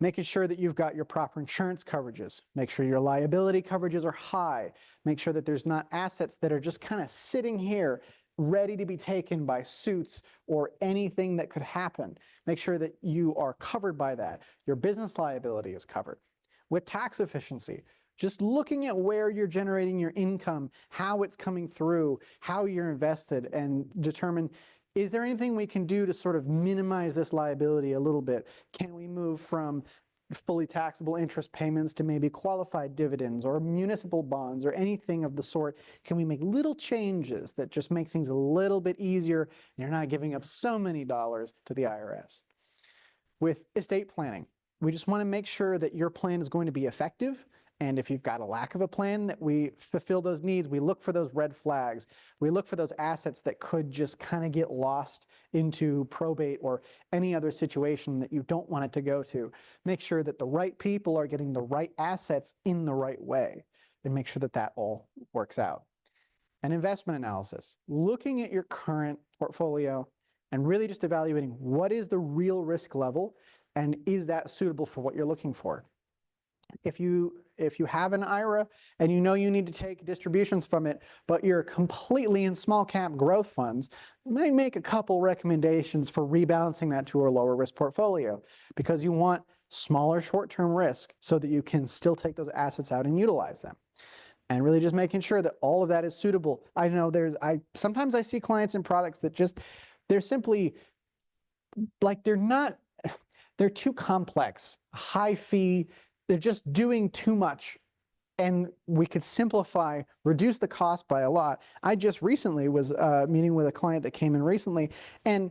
making sure that you've got your proper insurance coverages, make sure your liability coverages are high, make sure that there's not assets that are just kind of sitting here ready to be taken by suits or anything that could happen. Make sure that you are covered by that. Your business liability is covered. With tax efficiency, just looking at where you're generating your income, how it's coming through, how you're invested, and determine, is there anything we can do to sort of minimize this liability a little bit? Can we move from fully taxable interest payments to maybe qualified dividends or municipal bonds or anything of the sort? Can we make little changes that just make things a little bit easier and you're not giving up so many dollars to the IRS? With estate planning, we just want to make sure that your plan is going to be effective. And if you've got a lack of a plan, that we fulfill those needs. We look for those red flags. We look for those assets that could just kind of get lost into probate or any other situation that you don't want it to go to. Make sure that the right people are getting the right assets in the right way, and make sure that that all works out. An investment analysis, looking at your current portfolio and really just evaluating what is the real risk level and is that suitable for what you're looking for. If you have an IRA and you know you need to take distributions from it, but you're completely in small cap growth funds, you might make a couple recommendations for rebalancing that to a lower risk portfolio, because you want smaller short-term risk so that you can still take those assets out and utilize them. And really just making sure that all of that is suitable. I know sometimes I see clients in products that they're simply like, they're too complex, high fee, they're just doing too much, and we could simplify, reduce the cost by a lot. I just recently was meeting with a client that came in recently, and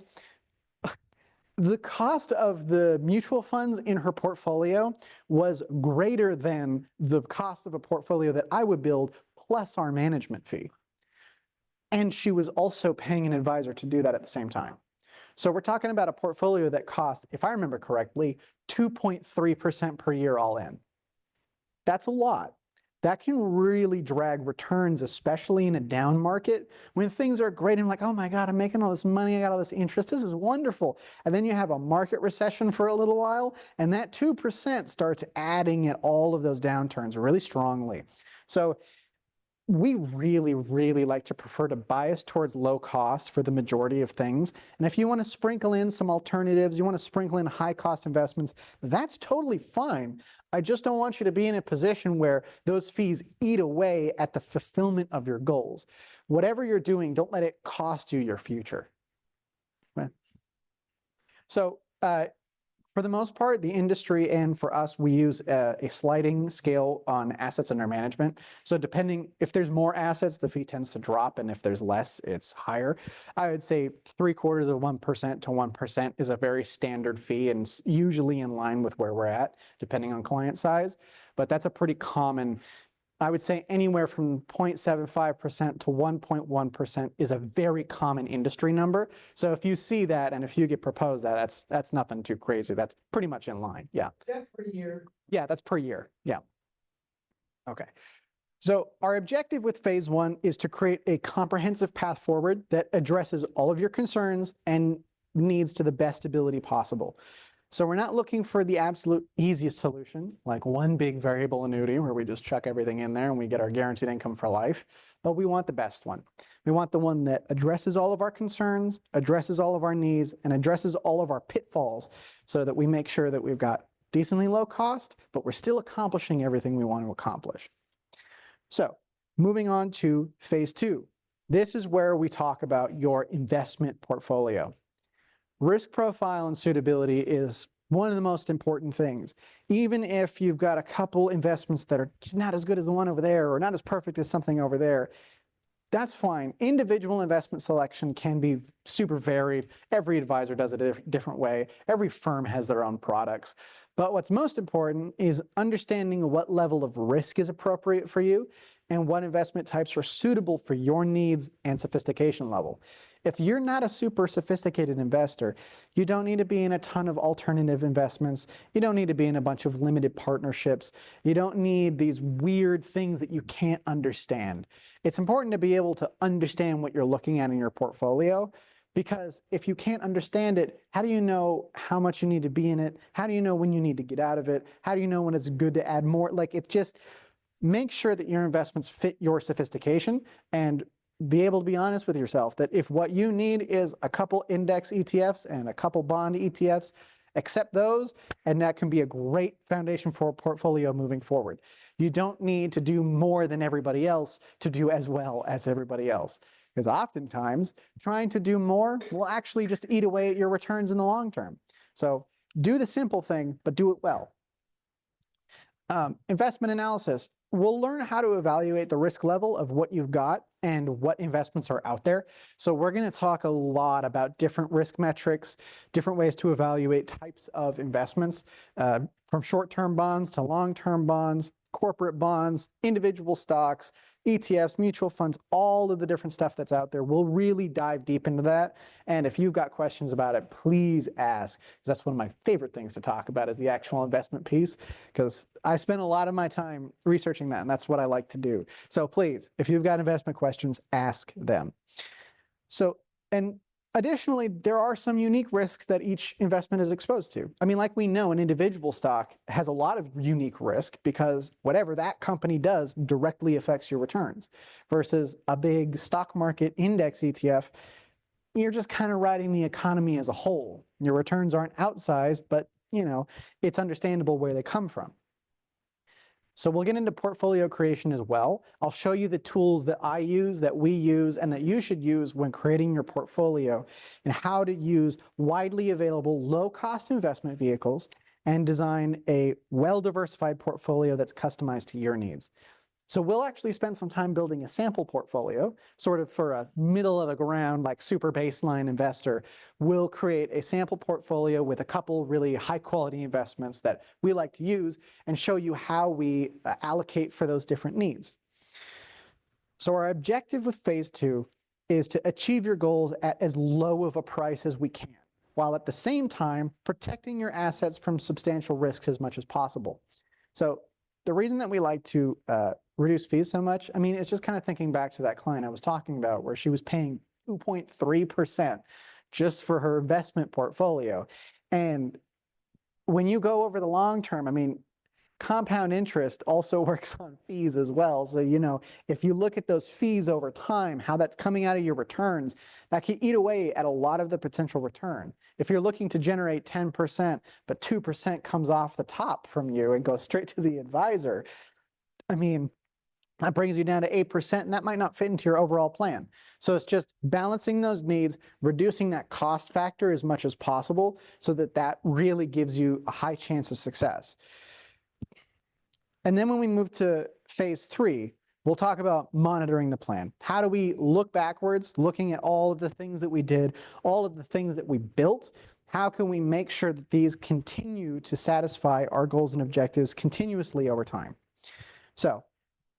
the cost of the mutual funds in her portfolio was greater than the cost of a portfolio that I would build plus our management fee. And she was also paying an advisor to do that at the same time. So we're talking about a portfolio that cost, if I remember correctly, 2.3% per year all in. That's a lot. That can really drag returns, especially in a down market when things are great and like, oh my God, I'm making all this money, I got all this interest, this is wonderful. And then you have a market recession for a little while, and that 2% starts adding at all of those downturns really strongly. So we really, really like to prefer to bias towards low cost for the majority of things. And if you want to sprinkle in some alternatives, you want to sprinkle in high cost investments, that's totally fine. I just don't want you to be in a position where those fees eat away at the fulfillment of your goals. Whatever you're doing, don't let it cost you your future. So, for the most part, the industry and for us, we use a sliding scale on assets under management. So depending, if there's more assets, the fee tends to drop, and if there's less, it's higher. I would say 0.75% to 1% is a very standard fee and usually in line with where we're at, depending on client size. But that's a pretty common, I would say anywhere from 0.75% to 1.1% is a very common industry number. So if you see that and if you get proposed that, that's nothing too crazy. That's pretty much in line. Yeah. Is that per year? Yeah, that's per year. Yeah. Okay. So our objective with phase one is to create a comprehensive path forward that addresses all of your concerns and needs to the best ability possible. So we're not looking for the absolute easiest solution, like one big variable annuity where we just chuck everything in there and we get our guaranteed income for life, but we want the best one. We want the one that addresses all of our concerns, addresses all of our needs, and addresses all of our pitfalls so that we make sure that we've got decently low cost, but we're still accomplishing everything we want to accomplish. So moving on to phase two. This is where we talk about your investment portfolio. Risk profile and suitability is one of the most important things. Even if you've got a couple investments that are not as good as the one over there or not as perfect as something over there, that's fine. Individual investment selection can be super varied. Every advisor does it a different way. Every firm has their own products. But what's most important is understanding what level of risk is appropriate for you and what investment types are suitable for your needs and sophistication level. If you're not a super sophisticated investor, you don't need to be in a ton of alternative investments. You don't need to be in a bunch of limited partnerships. You don't need these weird things that you can't understand. It's important to be able to understand what you're looking at in your portfolio, because if you can't understand it, how do you know how much you need to be in it? How do you know when you need to get out of it? How do you know when it's good to add more? Like, it just make sure that your investments fit your sophistication, and be able to be honest with yourself that if what you need is a couple index ETFs and a couple bond ETFs, accept those, and that can be a great foundation for a portfolio moving forward. You don't need to do more than everybody else to do as well as everybody else. Because oftentimes, trying to do more will actually just eat away at your returns in the long term. So do the simple thing, but do it well. Investment analysis. We'll learn how to evaluate the risk level of what you've got and what investments are out there. So we're going to talk a lot about different risk metrics, different ways to evaluate types of investments, from short-term bonds to long-term bonds, corporate bonds, individual stocks, ETFs, mutual funds, all of the different stuff that's out there. We'll really dive deep into that. And if you've got questions about it, please ask, because that's one of my favorite things to talk about, is the actual investment piece, because I spend a lot of my time researching that, and that's what I like to do. So please, if you've got investment questions, ask them. So, and additionally, there are some unique risks that each investment is exposed to. I mean, like we know, an individual stock has a lot of unique risk because whatever that company does directly affects your returns, versus a big stock market index ETF, you're just kind of riding the economy as a whole. Your returns aren't outsized, but you know, it's understandable where they come from. So we'll get into portfolio creation as well. I'll show you the tools that I use, that we use, and that you should use when creating your portfolio, and how to use widely available low-cost investment vehicles and design a well-diversified portfolio that's customized to your needs. So we'll actually spend some time building a sample portfolio, sort of for a middle of the ground, like super baseline investor. We'll create a sample portfolio with a couple really high quality investments that we like to use, and show you how we allocate for those different needs. So our objective with phase 2 is to achieve your goals at as low of a price as we can, while at the same time protecting your assets from substantial risks as much as possible. So the reason that we like to reduce fees so much, I mean, it's just kind of thinking back to that client I was talking about, where she was paying 2.3% just for her investment portfolio. And when you go over the long term, I mean, compound interest also works on fees as well. So, you know, if you look at those fees over time, how that's coming out of your returns, that can eat away at a lot of the potential return. If you're looking to generate 10%, but 2% comes off the top from you and goes straight to the advisor, I mean, that brings you down to 8%, and that might not fit into your overall plan. So it's just balancing those needs, reducing that cost factor as much as possible, so that that really gives you a high chance of success. And then when we move to phase 3, we'll talk about monitoring the plan. How do we look backwards, looking at all of the things that we did, all of the things that we built? How can we make sure that these continue to satisfy our goals and objectives continuously over time? So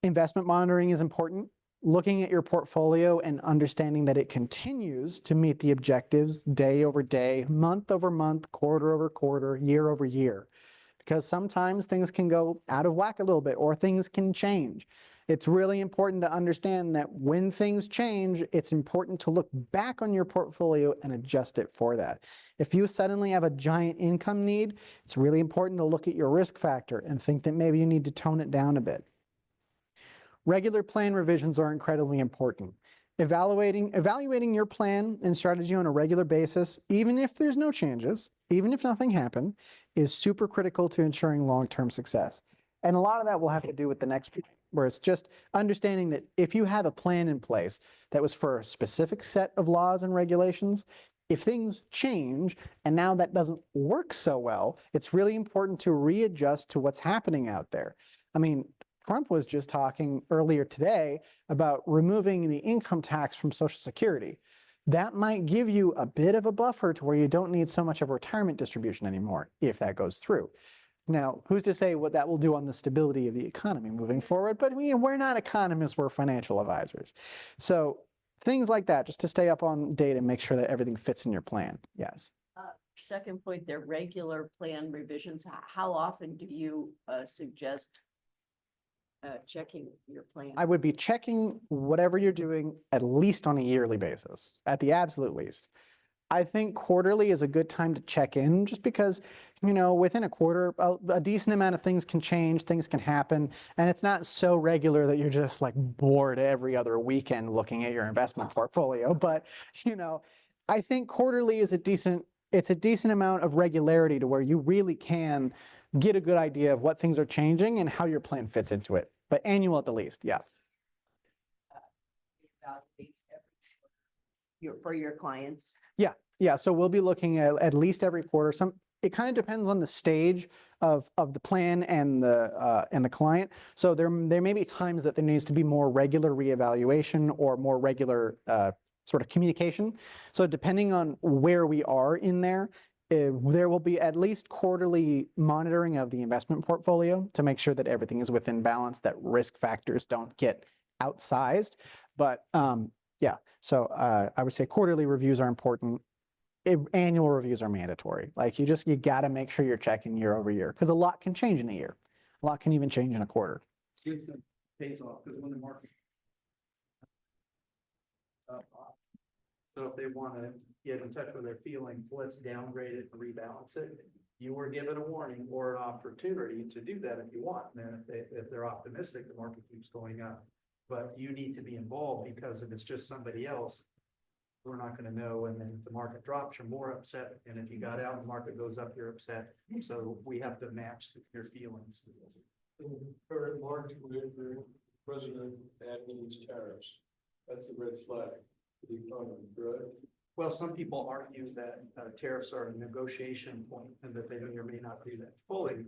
investment monitoring is important. Looking at your portfolio and understanding that it continues to meet the objectives day over day, month over month, quarter over quarter, year over year. Because sometimes things can go out of whack a little bit, or things can change. It's really important to understand that when things change, it's important to look back on your portfolio and adjust it for that. If you suddenly have a giant income need, it's really important to look at your risk factor and think that maybe you need to tone it down a bit. Regular plan revisions are incredibly important. Evaluating your plan and strategy on a regular basis, even if there's no changes, even if nothing happened, is super critical to ensuring long-term success. And a lot of that will have to do with the next point, where it's just understanding that if you have a plan in place that was for a specific set of laws and regulations, if things change and now that doesn't work so well, it's really important to readjust to what's happening out there. I mean, Trump was just talking earlier today about removing the income tax from Social Security. That might give you a bit of a buffer to where you don't need so much of a retirement distribution anymore, if that goes through. Now, who's to say what that will do on the stability of the economy moving forward? But we're not economists, we're financial advisors. So things like that, just to stay up on date and make sure that everything fits in your plan. Yes. Second point, their regular plan revisions. How often do you suggest checking your plan? I would be checking whatever you're doing at least on a yearly basis, at the absolute least. I think quarterly is a good time to check in just because, within a quarter, a decent amount of things can change, things can happen, and it's not so regular that you're just like bored every other weekend looking at your investment portfolio. But, I think quarterly is it's a decent amount of regularity to where you really can get a good idea of what things are changing and how your plan fits into it. But annual at the least, yes. For your clients? Yeah, so we'll be looking at least every quarter. It kind of depends on the stage of the plan and the client. So there may be times that there needs to be more regular reevaluation or more regular sort of communication. So depending on where we are in there will be at least quarterly monitoring of the investment portfolio to make sure that everything is within balance, that risk factors don't get outsized. But yeah, so I would say quarterly reviews are important. Annual reviews are mandatory. Like you got to make sure you're checking year over year because a lot can change in a year. A lot can even change in a quarter. Pays off because when the market. So if they want to get in touch with their feelings, let's downgrade it and rebalance it. You were given a warning or an opportunity to do that if you want. And then if they're optimistic, the market keeps going up. But you need to be involved because if it's just somebody else, we're not going to know. And then if the market drops, you're more upset. And if you got out and the market goes up, you're upset. So we have to match your feelings. In the current market, where the president admins tariffs, that's a red flag for the economy, correct? Well, some people argue that tariffs are a negotiation point and that they may or may not do that fully.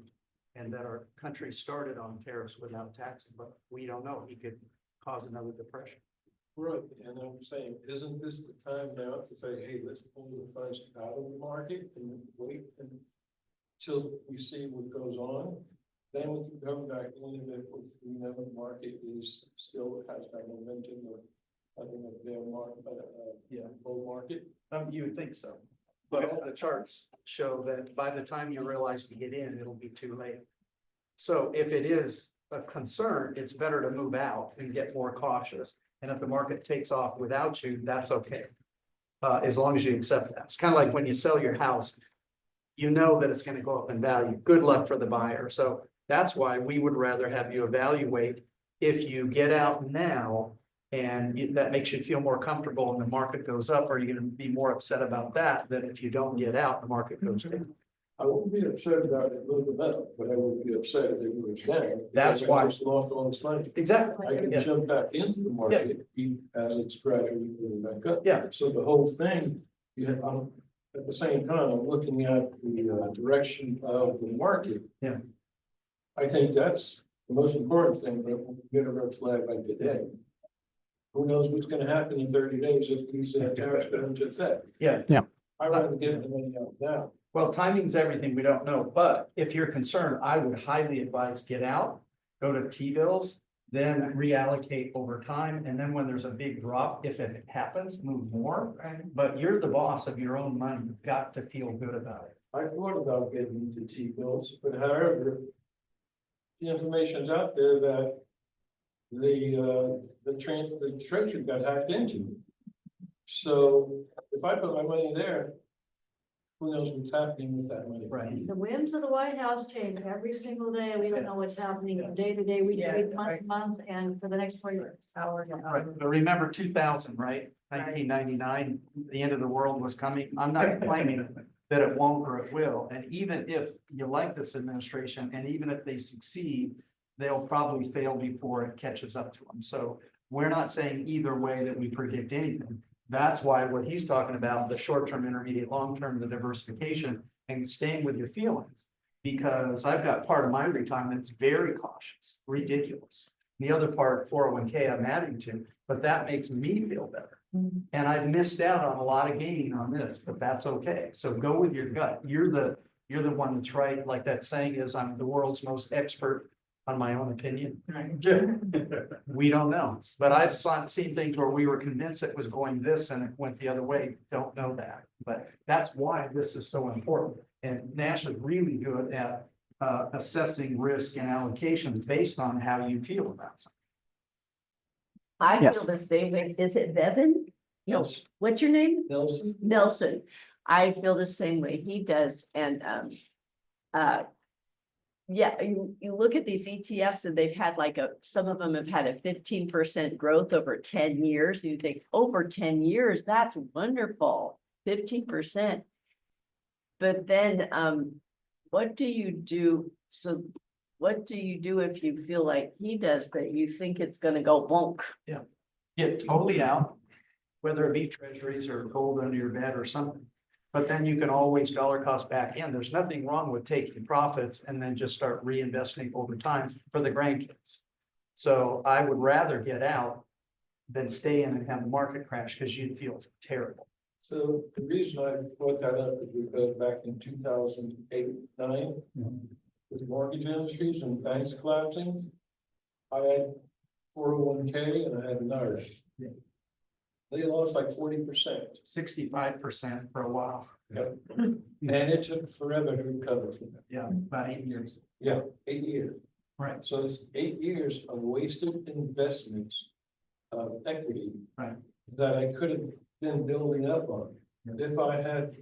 And that our country started on tariffs without taxes, but we don't know. He could cause another depression. Right, and I'm saying, isn't this the time now to say, hey, let's pull the funds out of the market and wait until we see what goes on? Then we can come back in if we know the market is still has that momentum or having a bear market, bull market. You would think so. But all the charts show that by the time you realize to get in, it'll be too late. So if it is a concern, it's better to move out and get more cautious. And if the market takes off without you, that's okay. As long as you accept that. It's kind of like when you sell your house, you know that it's going to go up in value. Good luck for the buyer. So that's why we would rather have you evaluate if you get out now and that makes you feel more comfortable and the market goes up, are you going to be more upset about that than if you don't get out, the market goes down? I wouldn't be upset about it a little bit, but I would be upset if it was down. That's why. I just lost all this money. Exactly. I can Yeah. jump back into the market as it's gradually moving back up. Yeah. So the whole thing, at the same time, I'm looking at the direction of the market. Yeah. I think that's the most important thing, but when we get a red flag like today, who knows what's gonna happen in 30 days if these tariffs go into effect? Yeah. I'd rather get the money out now. Well, timing's everything. We don't know. But if you're concerned, I would highly advise get out, go to T-bills, then reallocate over time. And then when there's a big drop, if it happens, move more. But you're the boss of your own money. You've got to feel good about it. I thought about getting into T-bills, but however, the information's out there that the treasury got hacked into. So if I put my money there, who knows what's happening with that money? Right. The whims of the White House change every single day. We don't know what's happening from day to day, week to week, month to month, and for the next 4 years. Right. But remember 2000, right? 1999, the end of the world was coming. I'm not claiming that it won't or it will. And even if you like this administration, and even if they succeed, they'll probably fail before it catches up to them. So we're not saying either way that we predict anything. That's why what he's talking about, the short-term, intermediate, long-term, the diversification and staying with your feelings. Because I've got part of my retirement that's very cautious, ridiculous. The other part, 401k, I'm adding to, but that makes me feel better. And I've missed out on a lot of gain on this, but that's okay. So go with your gut. You're the one that's right. Like that saying is, I'm the world's most expert on my own opinion. We don't know, but I've seen things where we were convinced it was going this and it went the other way. Don't know that, but that's why this is so important. And Nash is really good at assessing risk and allocations based on how you feel about something. I Yes. feel the same way. Is it Bevan? No, Yes. what's your name? Nelson, Nelson. I feel the same way he does. And, yeah, you look at these ETFs and they've had some of them have had a 15% growth over 10 years. You think over 10 years, that's wonderful, 15%. But then, what do you do? So what do you do if you feel like he does that you think it's gonna go bonk? Get totally out, whether it be treasuries or gold under your bed or something. But then you can always dollar cost back in. There's nothing wrong with taking profits and then just start reinvesting over time for the grandkids. So I would rather get out than stay in and have the market crash because you'd feel terrible. so the reason I brought that up is because back in 2008, 9, with mortgage industries and banks collapsing, I had 401k and I had Nash. Yeah. They lost like 40%. 65% for a while. Yep. And it took forever to recover from that. Yeah, about 8 years. Yeah, 8 years. Right. So it's 8 years of wasted investments of equity. Right. That I could have been building up on. If I had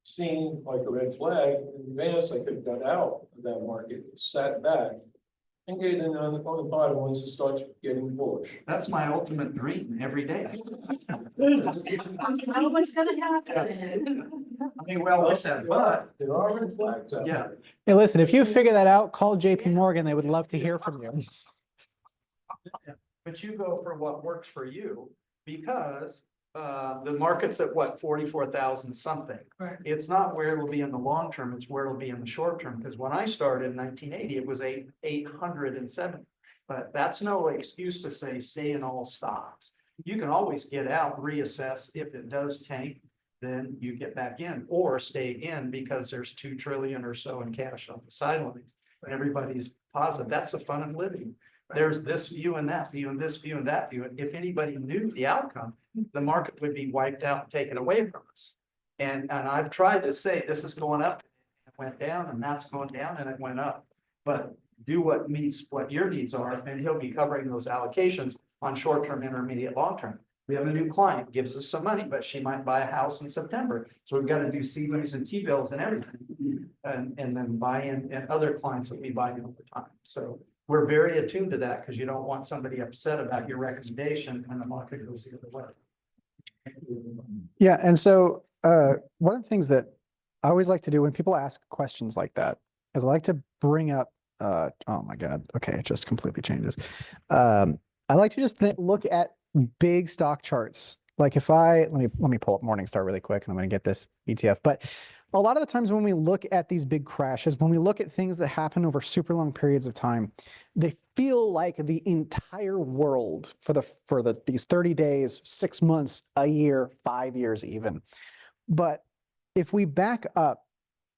seen like a red flag in advance, I could have got out of that market, sat back. And get in on the bottom once it starts getting bullish. That's my ultimate dream every day. Not what's gonna happen. I mean, we always have, but There are red flags out yeah, there. Hey, listen, if you figure that out, call JP Morgan. They would love to hear from you. but you go for what works for you because the market's at what, 44,000 something. Right. It's not where it'll be in the long term, it's where it'll be in the short term. Because when I started in 1980, it was 807. But that's no excuse to say stay in all stocks. You can always get out, reassess. If it does tank, then you get back in or stay in because there's 2 trillion or so in cash on the sidelines. And everybody's positive. That's the fun of living. There's this view and that view and this view and that view. And if anybody knew the outcome, the market would be wiped out and taken away from us. And I've tried to say this is going up, it went down, and that's going down, and it went up. But do what meets what your needs are, and he'll be covering those allocations on short-term, intermediate, long-term. We have a new client, gives us some money, but she might buy a house in September. So we've got to do C-bills and T-bills and everything. And then buy in and other clients that we buy in over time. So we're very attuned to that because you don't want somebody upset about your recommendation when the market goes the other way. Yeah, and so one of the things that I always like to do when people ask questions like that is I like to bring up, oh my God, okay, it just completely changes. I like to just look at big stock charts. Like if let me pull up Morningstar really quick and I'm going to get this ETF. But a lot of the times when we look at these big crashes, when we look at things that happen over super long periods of time, they feel like the entire world for these 30 days, 6 months, a year, 5 years even. But if we back up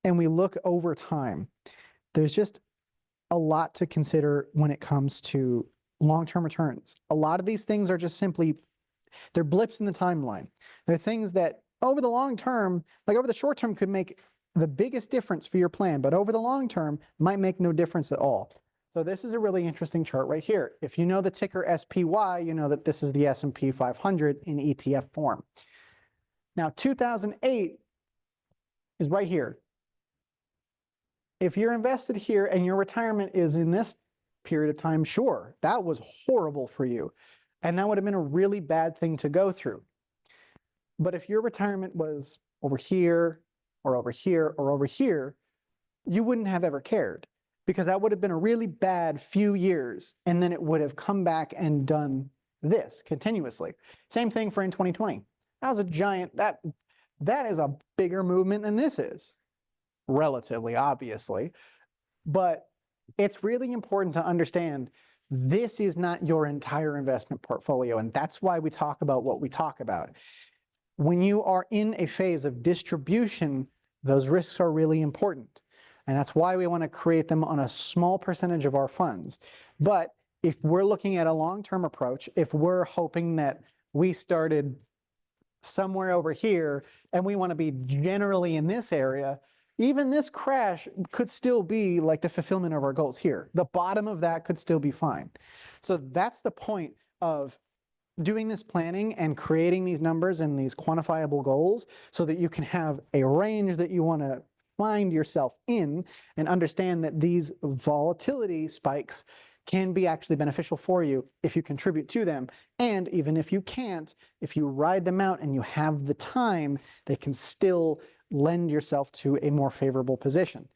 and we look over time, there's just a lot to consider when it comes to long-term returns. A lot of these things are just simply, they're blips in the timeline. They're things that over the long term, like over the short term could make the biggest difference for your plan, but over the long term might make no difference at all. So this is a really interesting chart right here. If you know the ticker SPY, you know that this is the S&P 500 in ETF form. Now, 2008 is right here. If you're invested here and your retirement is in this period of time, sure, that was horrible for you. And that would have been a really bad thing to go through. But if your retirement was over here or over here or over here, you wouldn't have ever cared because that would have been a really bad few years. And then it would have come back and done this continuously. Same thing for in 2020. That was a giant, that is a bigger movement than this is, relatively, obviously. But it's really important to understand this is not your entire investment portfolio. And that's why we talk about what we talk about. When you are in a phase of distribution, those risks are really important. And that's why we want to create them on a small percentage of our funds. But if we're looking at a long-term approach, if we're hoping that we started somewhere over here and we want to be generally in this area, even this crash could still be like the fulfillment of our goals here. The bottom of that could still be fine. So that's the point of doing this planning and creating these numbers and these quantifiable goals so that you can have a range that you want to find yourself in and understand that these volatility spikes can be actually beneficial for you if you contribute to them. And even if you can't, if you ride them out and you have the time, they can still lend yourself to a more favorable position.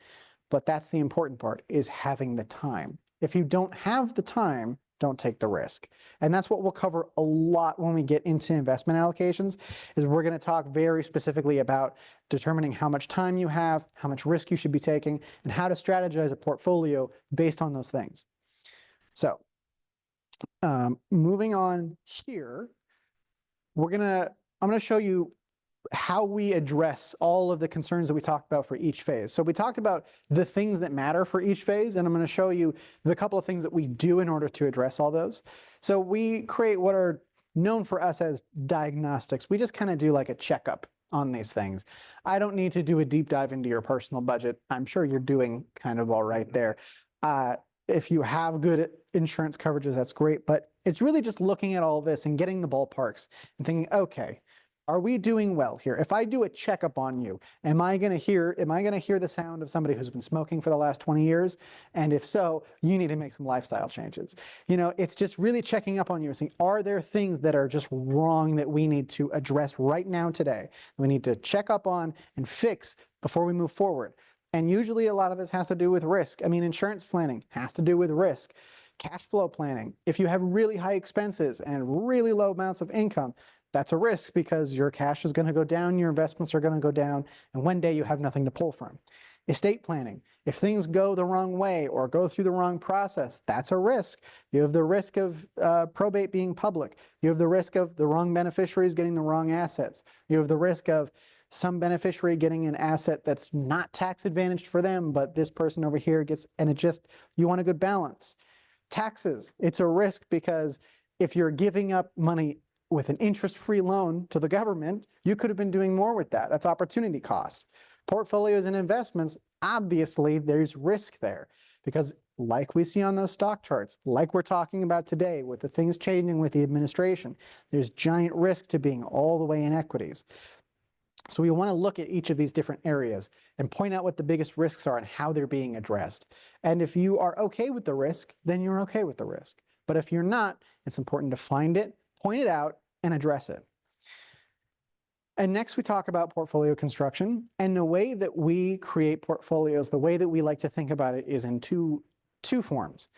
But that's the important part, is having the time. If you don't have the time, don't take the risk. And that's what we'll cover a lot when we get into investment allocations, is we're going to talk very specifically about determining how much time you have, how much risk you should be taking, and how to strategize a portfolio based on those things. So moving on here, I'm going to show you how we address all of the concerns that we talked about for each phase. So we talked about the things that matter for each phase, and I'm going to show you the couple of things that we do in order to address all those. So we create what are known for us as diagnostics. We just kind of do like a checkup on these things. I don't need to do a deep dive into your personal budget. I'm sure you're doing kind of all right there. If you have good insurance coverages, that's great, but it's really just looking at all this and getting the ballparks and thinking, okay, are we doing well here? If I do a checkup on you, am I going to hear the sound of somebody who's been smoking for the last 20 years? And if so, you need to make some lifestyle changes. You know, it's just really checking up on you and saying, are there things that are just wrong that we need to address right now today? We need to check up on and fix before we move forward. And usually a lot of this has to do with risk. I mean, insurance planning has to do with risk. Cash flow planning. If you have really high expenses and really low amounts of income, that's a risk because your cash is going to go down, your investments are going to go down, and one day you have nothing to pull from. Estate planning. If things go the wrong way or go through the wrong process, that's a risk. You have the risk of probate being public. You have the risk of the wrong beneficiaries getting the wrong assets. You have the risk of some beneficiary getting an asset that's not tax advantaged for them, but this person over here gets, and you want a good balance. Taxes, it's a risk because if you're giving up money with an interest-free loan to the government, you could have been doing more with that. That's opportunity cost. Portfolios and investments, obviously there's risk there because like we see on those stock charts, like we're talking about today with the things changing with the administration, there's giant risk to being all the way in equities. So we want to look at each of these different areas and point out what the biggest risks are and how they're being addressed. And if you are okay with the risk, then you're okay with the risk. But if you're not, it's important to find it, point it out, and address it. And next we talk about portfolio construction. And the way that we create portfolios, the way that we like to think about it is in two forms.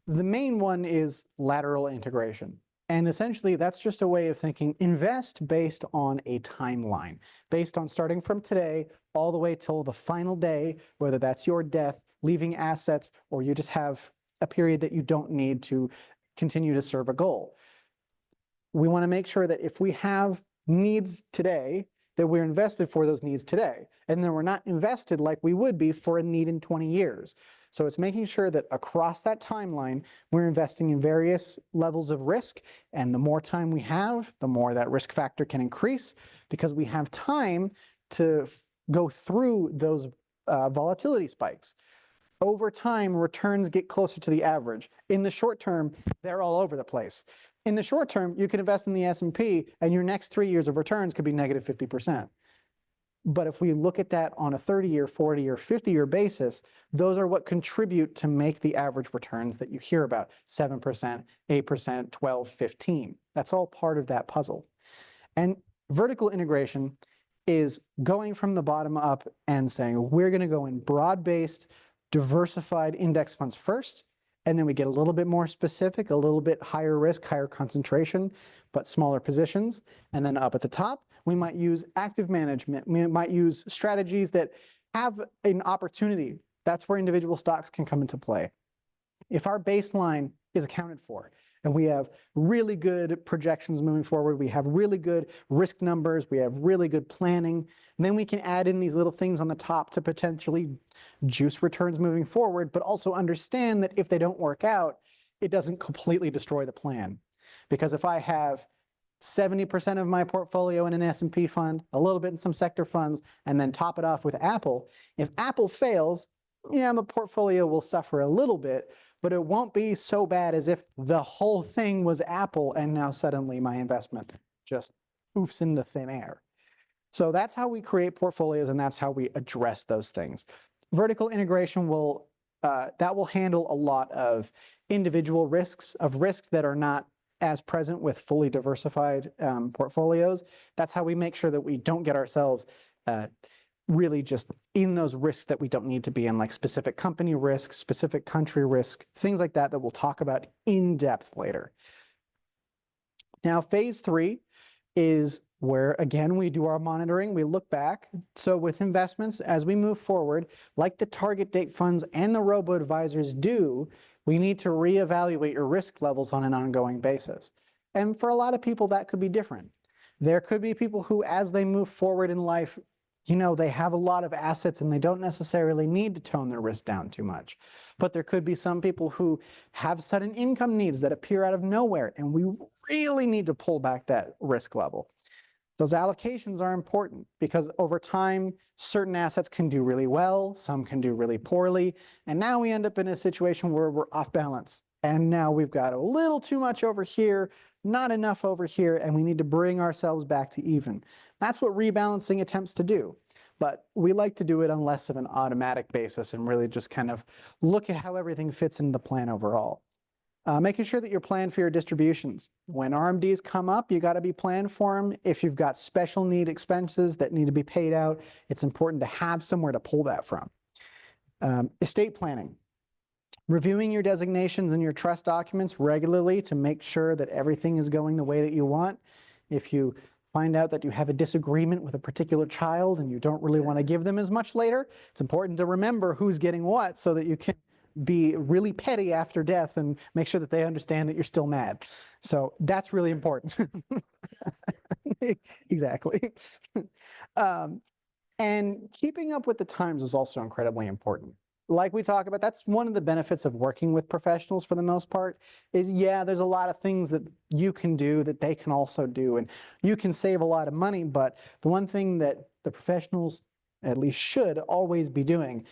The main one is lateral integration. And essentially that's just a way of thinking, invest based on a timeline, based on starting from today all the way till the final day, whether that's your death, leaving assets, or you just have a period that you don't need to continue to serve a goal. We want to make sure that if we have needs today, that we're invested for those needs today. And then we're not invested like we would be for a need in 20 years. So it's making sure that across that timeline, we're investing in various levels of risk. And the more time we have, the more that risk factor can increase because we have time to go through those volatility spikes. Over time, returns get closer to the average. In the short term, they're all over the place. In the short term, you can invest in the S&P and your next 3 years of returns could be negative 50%. But if we look at that on a 30-year, 40-year, 50-year basis, those are what contribute to make the average returns that you hear about, 7%, 8%, 12, 15. That's all part of that puzzle. And vertical integration is going from the bottom up and saying, we're going to go in broad-based, diversified index funds first, and then we get a little bit more specific, a little bit higher risk, higher concentration, but smaller positions. And then up at the top, we might use active management. We might use strategies that have an opportunity. That's where individual stocks can come into play. If our baseline is accounted for. And we have really good projections moving forward. We have really good risk numbers. We have really good planning. And then we can add in these little things on the top to potentially juice returns moving forward, but also understand that if they don't work out, it doesn't completely destroy the plan. Because if I have 70% of my portfolio in an S&P fund, a little bit in some sector funds, and then top it off with Apple, if Apple fails, yeah, my portfolio will suffer a little bit, but it won't be so bad as if the whole thing was Apple and now suddenly my investment just poofs into thin air. So that's how we create portfolios, and that's how we address those things. Vertical integration will handle a lot of individual risks, that are not as present with fully diversified portfolios. That's how we make sure that we don't get ourselves really just in those risks that we don't need to be in, like specific company risk, specific country risk, things like that we'll talk about in depth later. Now, phase 3 is where, again, we do our monitoring, we look back. So with investments, as we move forward, like the target date funds and the robo-advisors do, we need to reevaluate your risk levels on an ongoing basis. And for a lot of people, that could be different. There could be people who, as they move forward in life, they have a lot of assets and they don't necessarily need to tone their risk down too much. But there could be some people who have sudden income needs that appear out of nowhere, and we really need to pull back that risk level. Those allocations are important because over time, certain assets can do really well, some can do really poorly, and now we end up in a situation where we're off balance. And now we've got a little too much over here, not enough over here, and we need to bring ourselves back to even. That's what rebalancing attempts to do. But we like to do it on less of an automatic basis and really just kind of look at how everything fits into the plan overall. Making sure that you're planned for your distributions. When RMDs come up, you got to be planned for them. If you've got special need expenses that need to be paid out, it's important to have somewhere to pull that from. Estate planning. Reviewing your designations and your trust documents regularly to make sure that everything is going the way that you want. If you find out that you have a disagreement with a particular child and you don't really want to give them as much later, it's important to remember who's getting what so that you can be really petty after death and make sure that they understand that you're still mad. So that's really important. Exactly. And keeping up with the times is also incredibly important. Like we talk about, that's one of the benefits of working with professionals for the most part is, yeah, there's a lot of things that you can do that they can also do, and you can save a lot of money, but the one thing that the professionals at least should always be doing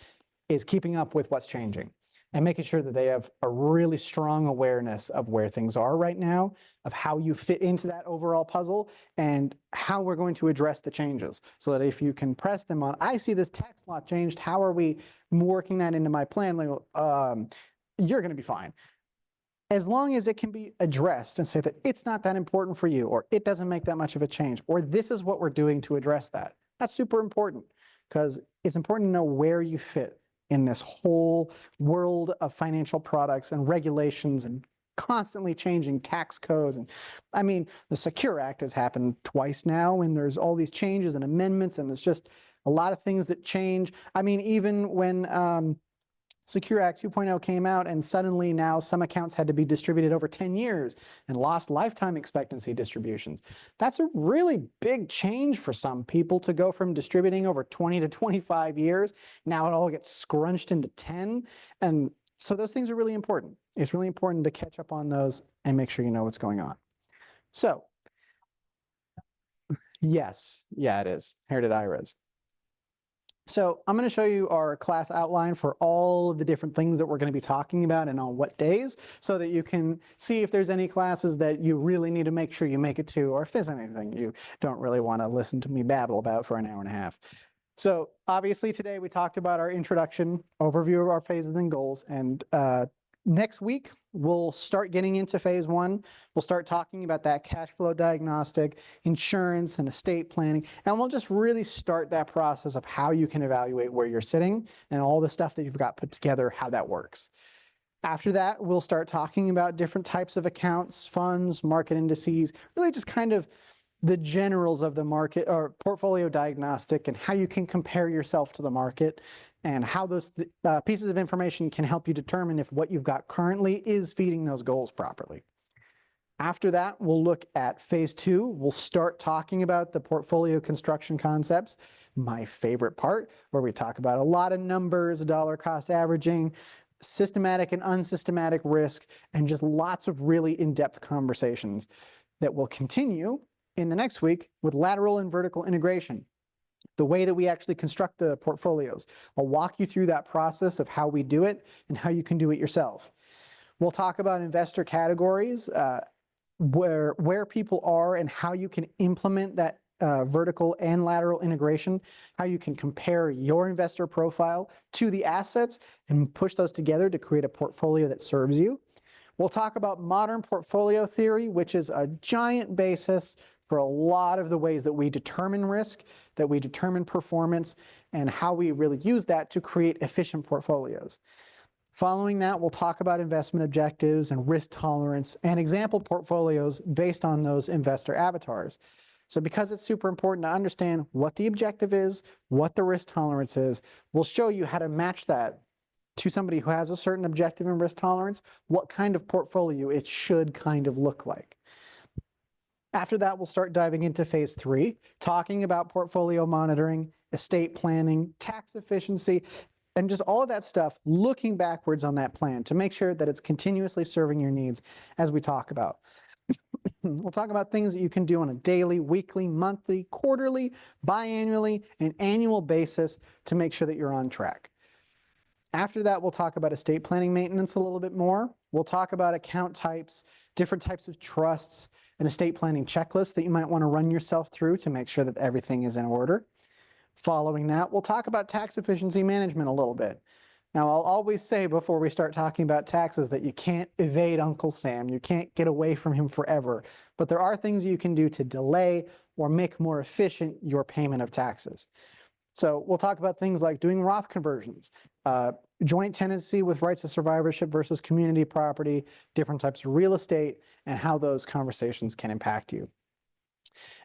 is keeping up with what's changing and making sure that they have a really strong awareness of where things are right now, of how you fit into that overall puzzle, and how we're going to address the changes. So that if you can press them on, I see this tax law changed, how are we working that into my plan? Like, you're going to be fine. As long as it can be addressed and say that it's not that important for you, or it doesn't make that much of a change, or this is what we're doing to address that. That's super important because it's important to know where you fit in this whole world of financial products and regulations and constantly changing tax codes. And I mean, the Secure Act has happened twice now, and there's all these changes and amendments, and there's just a lot of things that change. I mean, even when Secure Act 2.0 came out, and suddenly now some accounts had to be distributed over 10 years and lost lifetime expectancy distributions. That's a really big change for some people to go from distributing over 20 to 25 years. Now it all gets scrunched into 10. And so those things are really important. It's really important to catch up on those and make sure you know what's going on. So, yes, yeah, it is. Heritage IRAs. So I'm going to show you our class outline for all of the different things that we're going to be talking about and on what days, so that you can see if there's any classes that you really need to make sure you make it to, or if there's anything you don't really want to listen to me babble about for an hour and a half. So obviously today we talked about our introduction, overview of our phases and goals, and next week, we'll start getting into phase 1. We'll start talking about that cash flow diagnostic, insurance, and estate planning. And we'll just really start that process of how you can evaluate where you're sitting and all the stuff that you've got put together, how that works. After that, we'll start talking about different types of accounts, funds, market indices, really just kind of the generals of the market or portfolio diagnostic and how you can compare yourself to the market. and how those pieces of information can help you determine if what you've got currently is feeding those goals properly. After that, we'll look at phase 2. We'll start talking about the portfolio construction concepts, my favorite part, where we talk about a lot of numbers, dollar cost averaging, systematic and unsystematic risk, and just lots of really in-depth conversations that will continue in the next week with lateral and vertical integration, the way that we actually construct the portfolios. I'll walk you through that process of how we do it and how you can do it yourself. We'll talk about investor categories, where people are and how you can implement that vertical and lateral integration, how you can compare your investor profile to the assets and push those together to create a portfolio that serves you. We'll talk about modern portfolio theory, which is a giant basis for a lot of the ways that we determine risk, that we determine performance, and how we really use that to create efficient portfolios. Following that, we'll talk about investment objectives and risk tolerance and example portfolios based on those investor avatars. So because it's super important to understand what the objective is, what the risk tolerance is, we'll show you how to match that to somebody who has a certain objective and risk tolerance, what kind of portfolio it should kind of look like. After that, we'll start diving into phase 3, talking about portfolio monitoring, estate planning, tax efficiency, and just all of that stuff, looking backwards on that plan to make sure that it's continuously serving your needs as we talk about. We'll talk about things that you can do on a daily, weekly, monthly, quarterly, biannually, and annual basis to make sure that you're on track. After that, we'll talk about estate planning maintenance a little bit more. We'll talk about account types, different types of trusts, an estate planning checklist that you might want to run yourself through to make sure that everything is in order. Following that, we'll talk about tax efficiency management a little bit. Now, I'll always say before we start talking about taxes that you can't evade Uncle Sam. You can't get away from him forever. But there are things you can do to delay or make more efficient your payment of taxes. So we'll talk about things like doing Roth conversions, joint tenancy with rights of survivorship versus community property, different types of real estate, and how those conversations can impact you.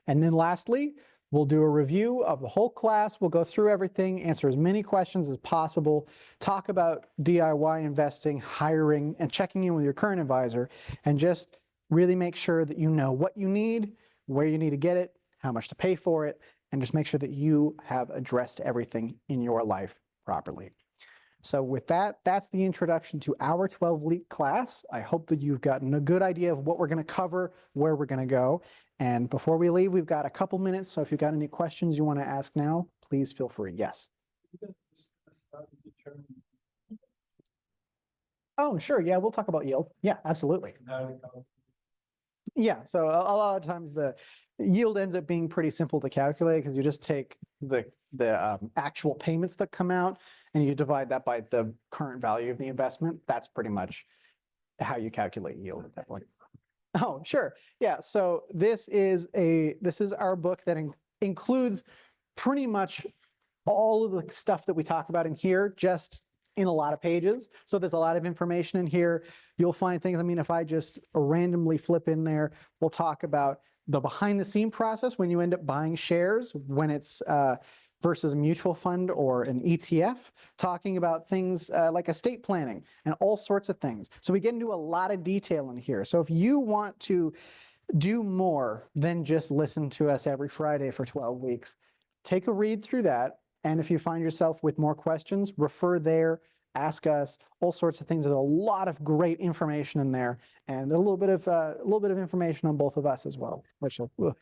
And then lastly, we'll do a review of the whole class. We'll go through everything, answer as many questions as possible, talk about DIY investing, hiring, and checking in with your current advisor, and just really make sure that you know what you need, where you need to get it, how much to pay for it, and just make sure that you have addressed everything in your life properly. So with that, that's the introduction to our 12-week class. I hope that you've gotten a good idea of what we're going to cover, where we're going to go. And before we leave, we've got a couple minutes. So if you've got any questions you want to ask now, please feel free. Yes. Oh, sure. Yeah, we'll talk about yield. Yeah, absolutely. Yeah, so a lot of times the yield ends up being pretty simple to calculate because you just take the actual payments that come out and you divide that by the current value of the investment. That's pretty much how you calculate yield at that point. Oh, sure. Yeah, so this is our book that includes pretty much all of the stuff that we talk about in here, just in a lot of pages. So there's a lot of information in here. You'll find things, I mean, if I just randomly flip in there, we'll talk about the behind the scene process when you end up buying shares, when it's versus a mutual fund or an ETF, talking about things like estate planning and all sorts of things. So we get into a lot of detail in here. So if you want to do more than just listen to us every Friday for 12 weeks, take a read through that. And if you find yourself with more questions, refer there, ask us, all sorts of things. There's a lot of great information in there and a little bit of information on both of us as well, which will